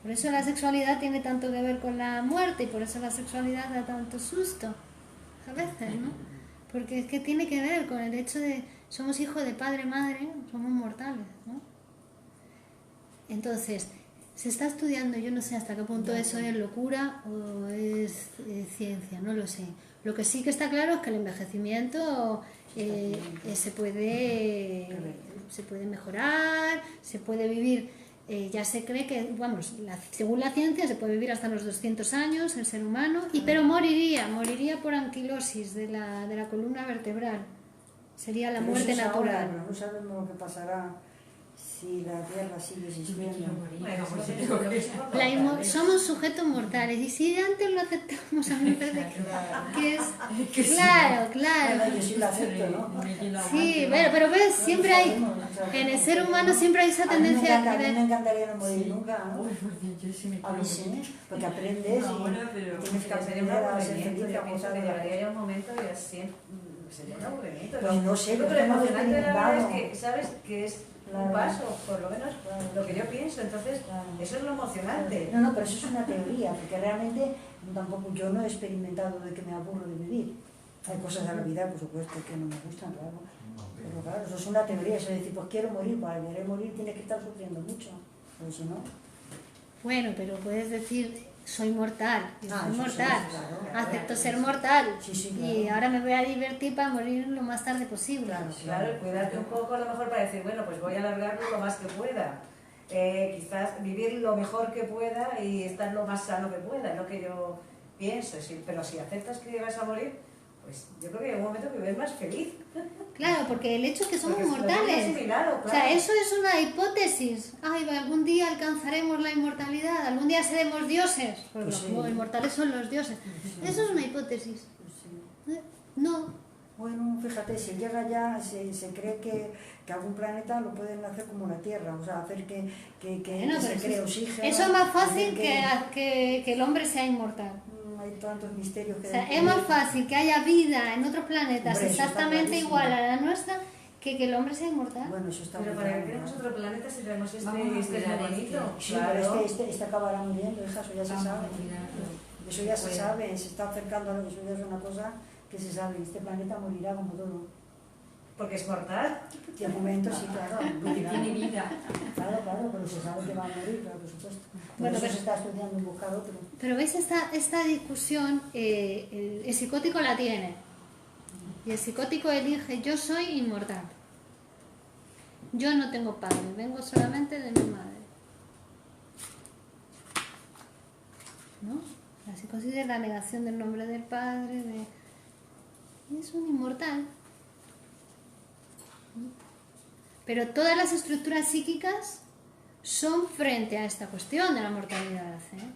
Por eso la sexualidad tiene tanto que ver con la muerte y por eso la sexualidad da tanto susto a veces, ¿no? Porque es que tiene que ver con el hecho de somos hijos de padre, madre, somos mortales, ¿no? Entonces, se está estudiando, yo no sé hasta qué punto eso es locura o es ciencia, no lo sé. Lo que sí que está claro es que el envejecimiento se puede mejorar, se puede vivir, ya se cree que, vamos, según la ciencia se puede vivir hasta los 200 años el ser humano, pero moriría por anquilosis de la columna vertebral. Sería la muerte natural. Pero no sabemos lo que pasará si la Tierra sigue existiendo. Somos sujetos mortales y si antes lo aceptamos, a mí me parece que es claro. Yo sí lo acepto, ¿no? Sí, pero ves, siempre hay, en el ser humano siempre hay esa tendencia a mí me encantaría no morir nunca, ¿no? A mí sí, porque aprendes y tienes que aprender a ser feliz. Yo pienso que llegaría un momento y así sería un aburrimiento. Pues no sé, pero porque lo no lo he emocionante de la verdad es experimentado. que sabes que es Claro. un paso, por lo menos lo que yo pienso. Entonces, Claro. eso es lo emocionante. No, pero eso es una teoría, porque realmente tampoco yo no he experimentado de que me aburro de vivir. Hay cosas de la vida, por supuesto, que no me gustan, claro. Pero claro, eso es una teoría, eso es decir, pues quiero morir, para querer morir tienes que estar sufriendo mucho, pero si no... Bueno, pero puedes decir, soy mortal, yo soy eso mortal, sí, claro. acepto ser mortal Sí, y claro. ahora me voy a divertir para morir lo más tarde posible. Claro, cuidarte un poco a lo mejor para decir, bueno, pues voy a alargarlo lo más que pueda. Quizás vivir lo mejor que pueda y estar lo más sano que pueda, es lo que yo pienso. Sí, pero si aceptas que vas a morir, pues yo creo que llega un momento que vives más feliz. Claro, porque el hecho es que somos Porque lo tienes mortales. asimilado, claro. O sea, eso es una hipótesis. Ay, algún día alcanzaremos la inmortalidad, algún día seremos dioses. Porque Pues sí. los inmortales son los dioses. Eso es una hipótesis. Pues sí. No. Bueno, fíjate, si llega ya, se cree que algún planeta lo pueden hacer como la Tierra, o sea, hacer que Bueno, se pero cree oxígeno. eso es más fácil hacer que el hombre sea inmortal. Hay tantos misterios que... O sea, es más fácil que haya vida en otros planetas Hombre, eso está exactamente clarísimo. igual a la nuestra que el hombre sea inmortal. Bueno, eso está Pero muy para que claro. queremos otro planeta si tenemos este Vamos a es cuidar muy bonito. Sí, Claro. pero este acabará muriendo, eso ya se sabe. Eso ya se Bueno. sabe, se está acercando a eso, ya es una cosa que se sabe. Este planeta morirá como todo. Porque es mortal. De momento sí, claro. Porque tiene vida. Claro, pero se sabe que va a morir, claro, por supuesto. Por Bueno, eso pero- se está estudiando en buscar otro. Pero veis, esta discusión, el psicótico la tiene. Y el psicótico elige, yo soy inmortal. Yo no tengo padre, vengo solamente de mi madre. ¿No? La psicosis es la negación del nombre del padre, y es un inmortal. ¿No? Pero todas las estructuras psíquicas son frente a esta cuestión de la mortalidad, ¿eh?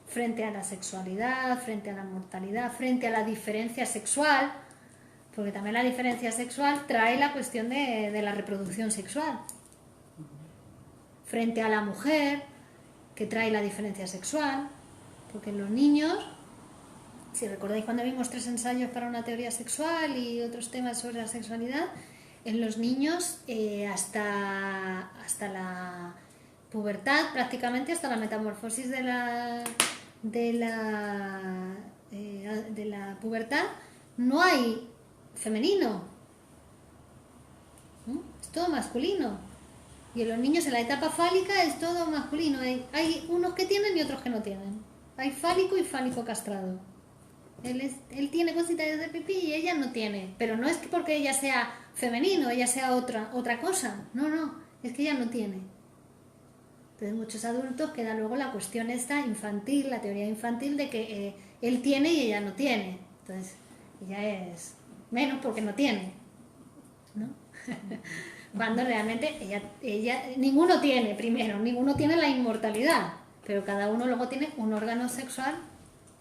Frente a la sexualidad, frente a la mortalidad, frente a la diferencia sexual, porque también la diferencia sexual trae la cuestión de la reproducción sexual. Frente a la mujer, que trae la diferencia sexual, porque en los niños, si recordáis cuando vimos 3 ensayos para una teoría sexual y otros temas sobre la sexualidad, en los niños hasta la pubertad, prácticamente hasta la metamorfosis de la pubertad, no hay femenino, ¿no? Es todo masculino. Y en los niños en la etapa fálica es todo masculino. Hay unos que tienen y otros que no tienen. Hay fálico y fálico castrado. Él tiene cositas de pipí y ella no tiene. Pero no es que porque ella sea femenino, ella sea otra cosa. No, es que ella no tiene. Entonces muchos adultos queda luego la cuestión esta infantil, la teoría infantil de que él tiene y ella no tiene. Entonces ella es menos porque no tiene, ¿no? Cuando realmente ella ninguno tiene, primero, ninguno tiene la inmortalidad, pero cada uno luego tiene un órgano sexual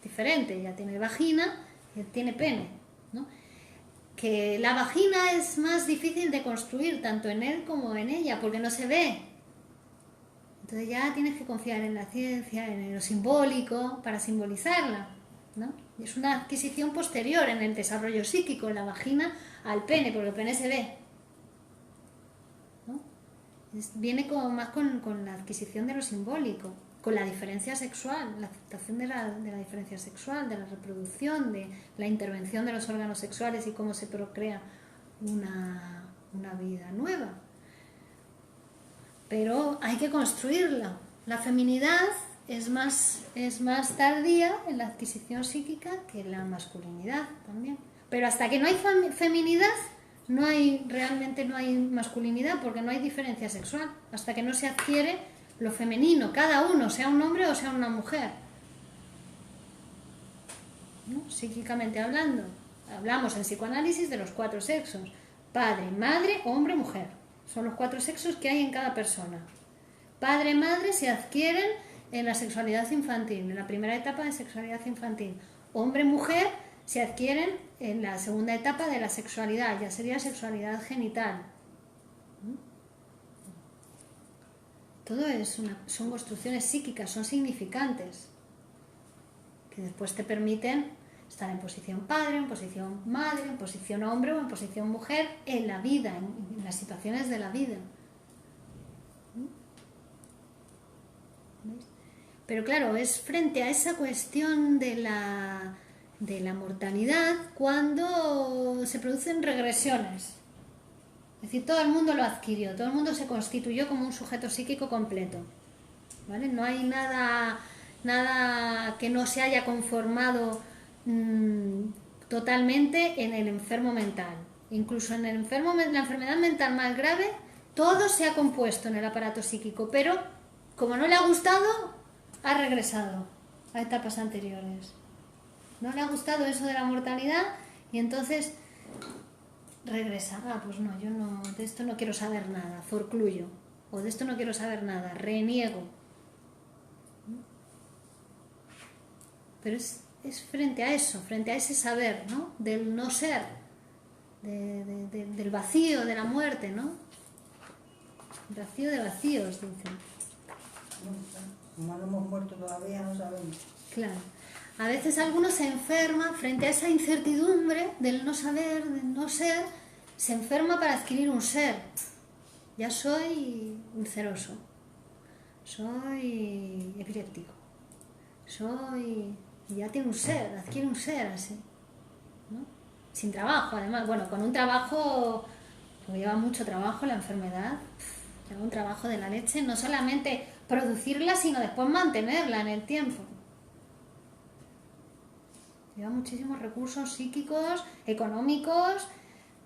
diferente. Ella tiene vagina y él tiene pene, ¿no? Que la vagina es más difícil de construir tanto en él como en ella porque no se ve. Entonces ya tienes que confiar en la ciencia, en lo simbólico para simbolizarla, ¿no? Y es una adquisición posterior en el desarrollo psíquico, la vagina al pene, porque el pene se ve. Viene como más con la adquisición de lo simbólico, con la diferencia sexual, la aceptación de la diferencia sexual, de la reproducción, de la intervención de los órganos sexuales y cómo se procrea una vida nueva. Pero hay que construirla. La feminidad es más tardía en la adquisición psíquica que la masculinidad también. Pero hasta que no hay feminidad, realmente no hay masculinidad, porque no hay diferencia sexual. Hasta que no se adquiere lo femenino, cada uno, sea un hombre o sea una mujer. ¿No? Psíquicamente hablando, hablamos en psicoanálisis de los 4 sexos: padre, madre, hombre, mujer. Son los 4 sexos que hay en cada persona. Padre y madre se adquieren en la sexualidad infantil, en la primera etapa de sexualidad infantil. Hombre, mujer se adquieren en la segunda etapa de la sexualidad, ya sería sexualidad genital. Todo son construcciones psíquicas, son significantes, que después te permiten estar en posición padre, en posición madre, en posición hombre o en posición mujer en la vida, en las situaciones de la vida. ¿Veis? Pero claro, es frente a esa cuestión de la mortalidad cuando se producen regresiones. Es decir, todo el mundo lo adquirió, todo el mundo se constituyó como un sujeto psíquico completo. ¿Vale? No hay nada que no se haya conformado totalmente en el enfermo mental. Incluso en la enfermedad mental más grave, todo se ha compuesto en el aparato psíquico, pero como no le ha gustado, ha regresado a etapas anteriores. No le ha gustado eso de la mortalidad y entonces regresa. Pues no, yo no, de esto no quiero saber nada, forcluyo. O de esto no quiero saber nada, reniego. Pero es frente a eso, frente a ese saber, ¿no? Del no ser, del vacío, de la muerte, ¿no? Vacío de vacíos, dicen. Como no hemos muerto todavía, no sabemos. Claro. A veces alguno se enferma frente a esa incertidumbre del no saber, del no ser, se enferma para adquirir un ser. Ya soy ulceroso, soy epiléptico, y ya tiene un ser, adquiere un ser así, ¿no? Sin trabajo, además, bueno, con un trabajo, porque lleva mucho trabajo la enfermedad, lleva un trabajo de la leche, no solamente producirla, sino después mantenerla en el tiempo. Lleva muchísimos recursos psíquicos, económicos,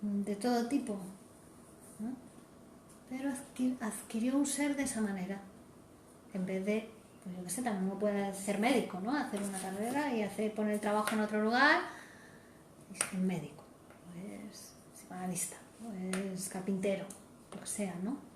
de todo tipo, ¿no? Pero adquirió un ser de esa manera, en vez de, pues yo qué sé, también uno puede ser médico, ¿no? Hacer una carrera y poner el trabajo en otro lugar y ser médico, o es psicoanalista, o es carpintero, lo que sea, ¿no?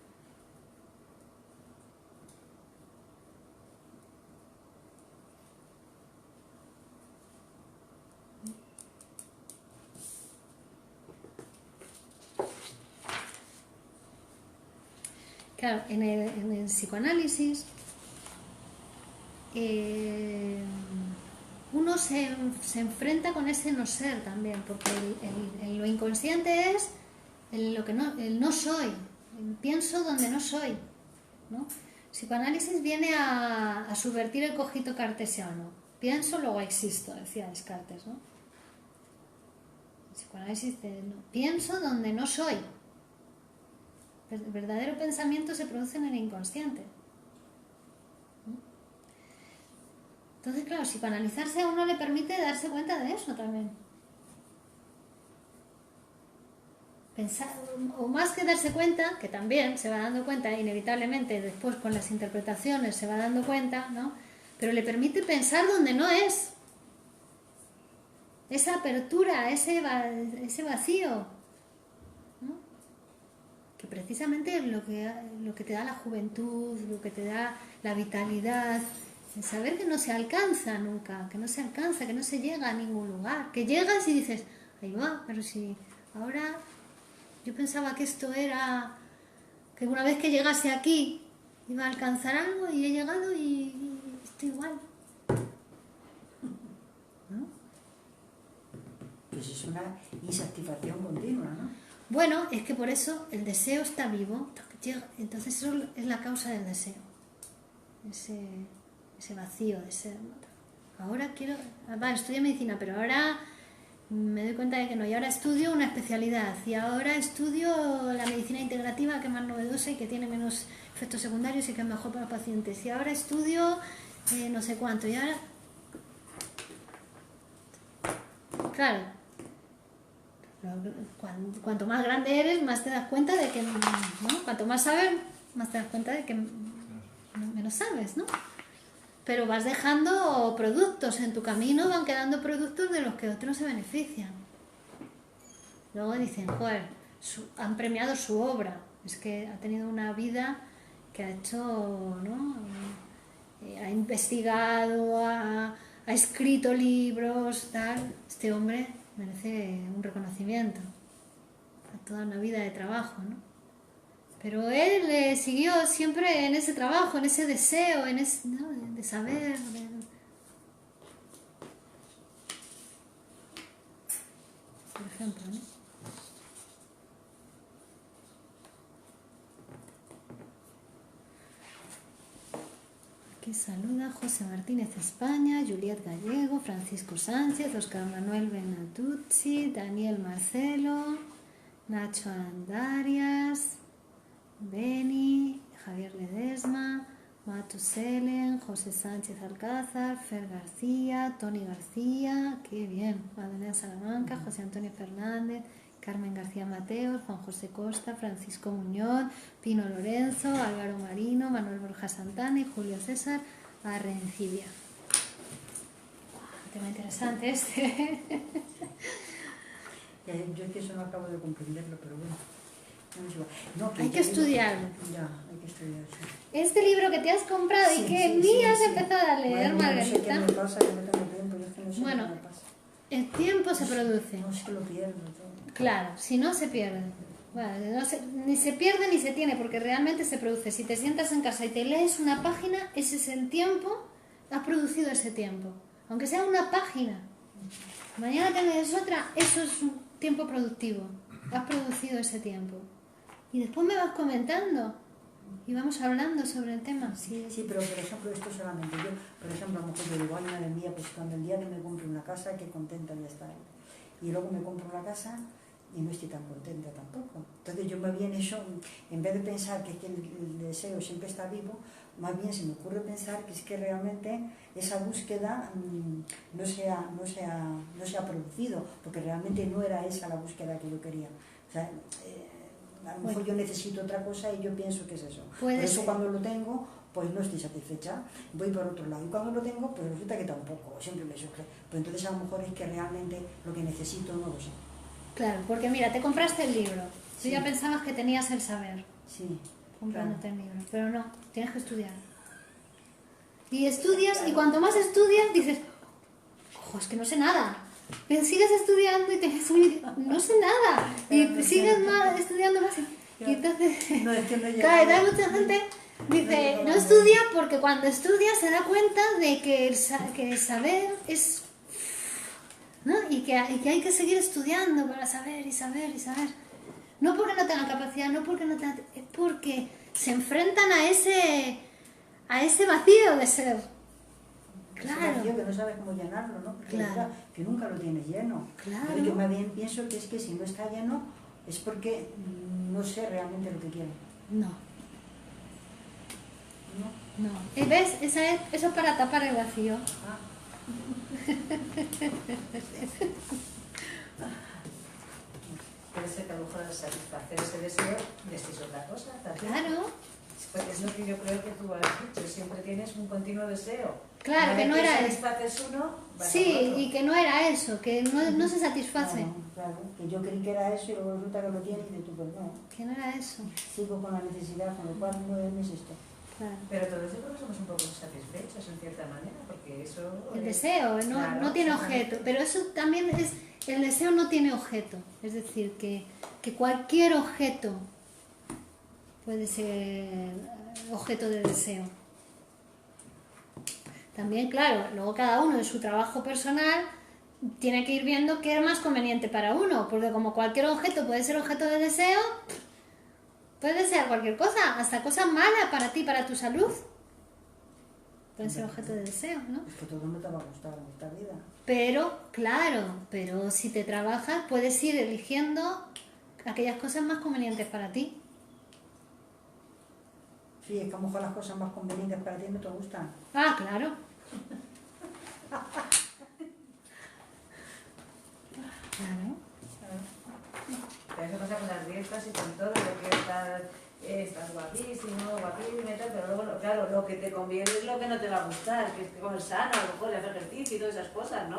Claro, en el psicoanálisis uno se enfrenta con ese no ser también, porque lo inconsciente es el no soy, el pienso donde no soy, ¿no? El psicoanálisis viene a subvertir el cogito cartesiano. Pienso, luego existo, decía Descartes, ¿no? El psicoanálisis dice, no, pienso donde no soy. El verdadero pensamiento se produce en el inconsciente. Entonces, claro, psicoanalizarse a uno le permite darse cuenta de eso también. Pensar, o más que darse cuenta, que también se va dando cuenta inevitablemente, después con las interpretaciones se va dando cuenta, ¿no? Pero le permite pensar donde no es. Esa apertura, ese vacío, que precisamente es lo que te da la juventud, lo que te da la vitalidad, el saber que no se alcanza nunca, que no se alcanza, que no se llega a ningún lugar, que llegas y dices, ahí va, pero si ahora yo pensaba que esto era, que una vez que llegase aquí iba a alcanzar algo y he llegado y estoy igual, ¿no? Pues es una insatisfacción continua, ¿no? Bueno, es que por eso el deseo está vivo. entonces eso es la causa del deseo, ese vacío de ser, ¿no? Ahora quiero, estudiar medicina, pero ahora me doy cuenta de que no, y ahora estudio una especialidad, y ahora estudio la medicina integrativa, que es más novedosa y que tiene menos efectos secundarios y que es mejor para los pacientes, y ahora estudio no sé cuánto, y ahora... Claro, cuanto más grande eres, más te das cuenta de que, ¿no? Cuanto más sabes, más te das cuenta de que menos sabes, ¿no? Pero vas dejando productos en tu camino, van quedando productos de los que otros se benefician. Luego dicen, joder, han premiado su obra, es que ha tenido una vida que ha hecho, ¿no? Ha investigado, ha escrito libros, tal. Este hombre merece un reconocimiento, toda una vida de trabajo, ¿no? Pero él siguió siempre en ese trabajo, en ese deseo, en ese, ¿no? de saber. Por ejemplo, ¿no? Aquí saluda José Martínez España, Juliet Gallego, Francisco Sánchez, Oscar Manuel Benatuzzi, Daniel Marcelo, Nacho Andarias, Beni, Javier Ledesma, Matuselen, José Sánchez Alcázar, Fer García, Tony García, qué bien, Madalena Salamanca, José Antonio Fernández, Carmen García Mateos, Juan José Costa, Francisco Muñoz, Pino Lorenzo, Álvaro Marino, Manuel Borja Santana y Julio César Arrencibia. Tema interesante este. Yo es que eso no acabo de comprenderlo, pero bueno. No, hay que estudiarlo. Ya, hay que estudiarlo. Sí. Este libro que te has comprado y que ni has empezado a leer, bueno, Margarita. No sé qué me pasa, que no tengo tiempo, yo es que no sé Bueno, qué me pasa. El tiempo se produce. No se lo pierdo todo. Claro, si no se pierde. Bueno, ni se pierde ni se tiene, porque realmente se produce. Si te sientas en casa y te lees una página, ese es el tiempo, has producido ese tiempo. Aunque sea una página. Mañana te lees otra, eso es un tiempo productivo. Has producido ese tiempo. Y después me vas comentando y vamos hablando sobre el tema. Sí, pero por ejemplo, esto solamente yo, por ejemplo, a lo mejor yo digo, ay, madre mía, pues cuando el día que me compre una casa, qué contenta voy a estar. Y luego me compro una casa y no estoy tan contenta tampoco. Entonces yo más bien eso, en vez de pensar que es que el deseo siempre está vivo, más bien se me ocurre pensar que es que realmente esa búsqueda no se ha producido, porque realmente no era esa la búsqueda que yo quería. O sea, a lo mejor yo necesito otra cosa y yo pienso que es eso. Por eso cuando lo tengo, pues no estoy satisfecha, voy por otro lado. Y cuando lo tengo, pues resulta que tampoco, siempre me surge. Pues entonces a lo mejor es que realmente lo que necesito no lo sé. Claro, porque mira, te compraste el libro. Sí. Tú ya pensabas que tenías el saber. Sí. Comprándote el libro. Pero no, tienes que estudiar. Y estudias, y cuanto más estudias, dices, ojo, es que no sé nada. Pero sigues estudiando y te no sé nada. Y sigues más, estudiando más. Y entonces, No, es que no claro, hay mucha gente dice, no estudia porque cuando estudia se da cuenta de que el saber es... ¿no? Y que hay que seguir estudiando para saber y saber y saber. No porque no tengan capacidad, no porque no tengan... Es porque se enfrentan a ese vacío de ser. Claro. Ese vacío que no sabes cómo llenarlo, ¿no? Porque Claro. que nunca lo tienes lleno. Claro. Pero yo más bien pienso que es que si no está lleno es porque no sé realmente lo que quiero. No. ¿No? No. ¿Ves? Eso es para tapar el vacío. Ah. Puede ser que a lo mejor al satisfacer ese deseo decís otra cosa también. Claro. Es lo que yo creo que tú has dicho, siempre tienes un continuo deseo. Claro, Una que no vez era eso. satisfaces uno, vas Sí, a otro. y que no era eso, que no se satisface. Claro, que yo creí que era eso y luego resulta que lo tiene y de tu pues no. Que no era eso. Sigo con la necesidad, con lo cual no es esto. Claro. Pero todos yo creo que somos un poco satisfechos en cierta manera, porque eso... El deseo no tiene objeto, pero eso también es, el deseo no tiene objeto, es decir, que cualquier objeto puede ser objeto de deseo. También, claro, luego cada uno en su trabajo personal tiene que ir viendo qué es más conveniente para uno, porque como cualquier objeto puede ser objeto de deseo, Puedes desear cualquier cosa, hasta cosas malas para ti, para tu salud. Pueden ser objeto de deseo, ¿no? Es que todo no te va a gustar en esta vida. Pero, claro, pero si te trabajas, puedes ir eligiendo aquellas cosas más convenientes para ti. Sí, es que a lo mejor las cosas más convenientes para ti no te gustan. Ah, claro. Claro. Pero eso pasa con las dietas y con todo, porque estás guapísimo, guapísima y tal, pero luego, claro, lo que te conviene es lo que no te va a gustar, que es que comer sano, a lo mejor hacer ejercicio y todas esas cosas, ¿no?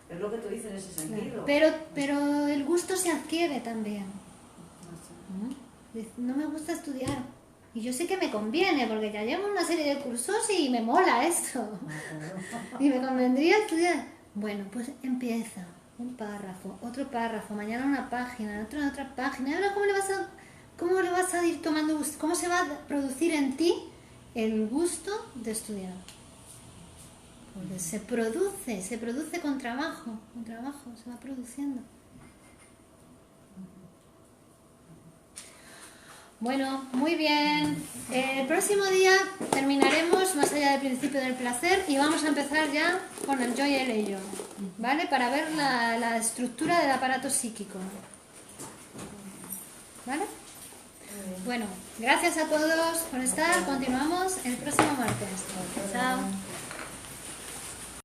Es lo que tú dices en ese sentido. Pero el gusto se adquiere también. No me gusta estudiar. Y yo sé que me conviene, porque ya llevo una serie de cursos y me mola esto. Y me convendría estudiar. Bueno, pues empieza un párrafo, otro párrafo, mañana una página, otra página. Y ahora, ¿cómo le vas a ir tomando gusto? ¿Cómo se va a producir en ti el gusto de estudiar? Porque se produce con trabajo, se va produciendo. Bueno, muy bien. El próximo día terminaremos más allá del principio del placer y vamos a empezar ya con el yo y el ello, ¿vale? Para ver la estructura del aparato psíquico, ¿vale? Bueno, gracias a todos por estar. Continuamos el próximo martes. Chao.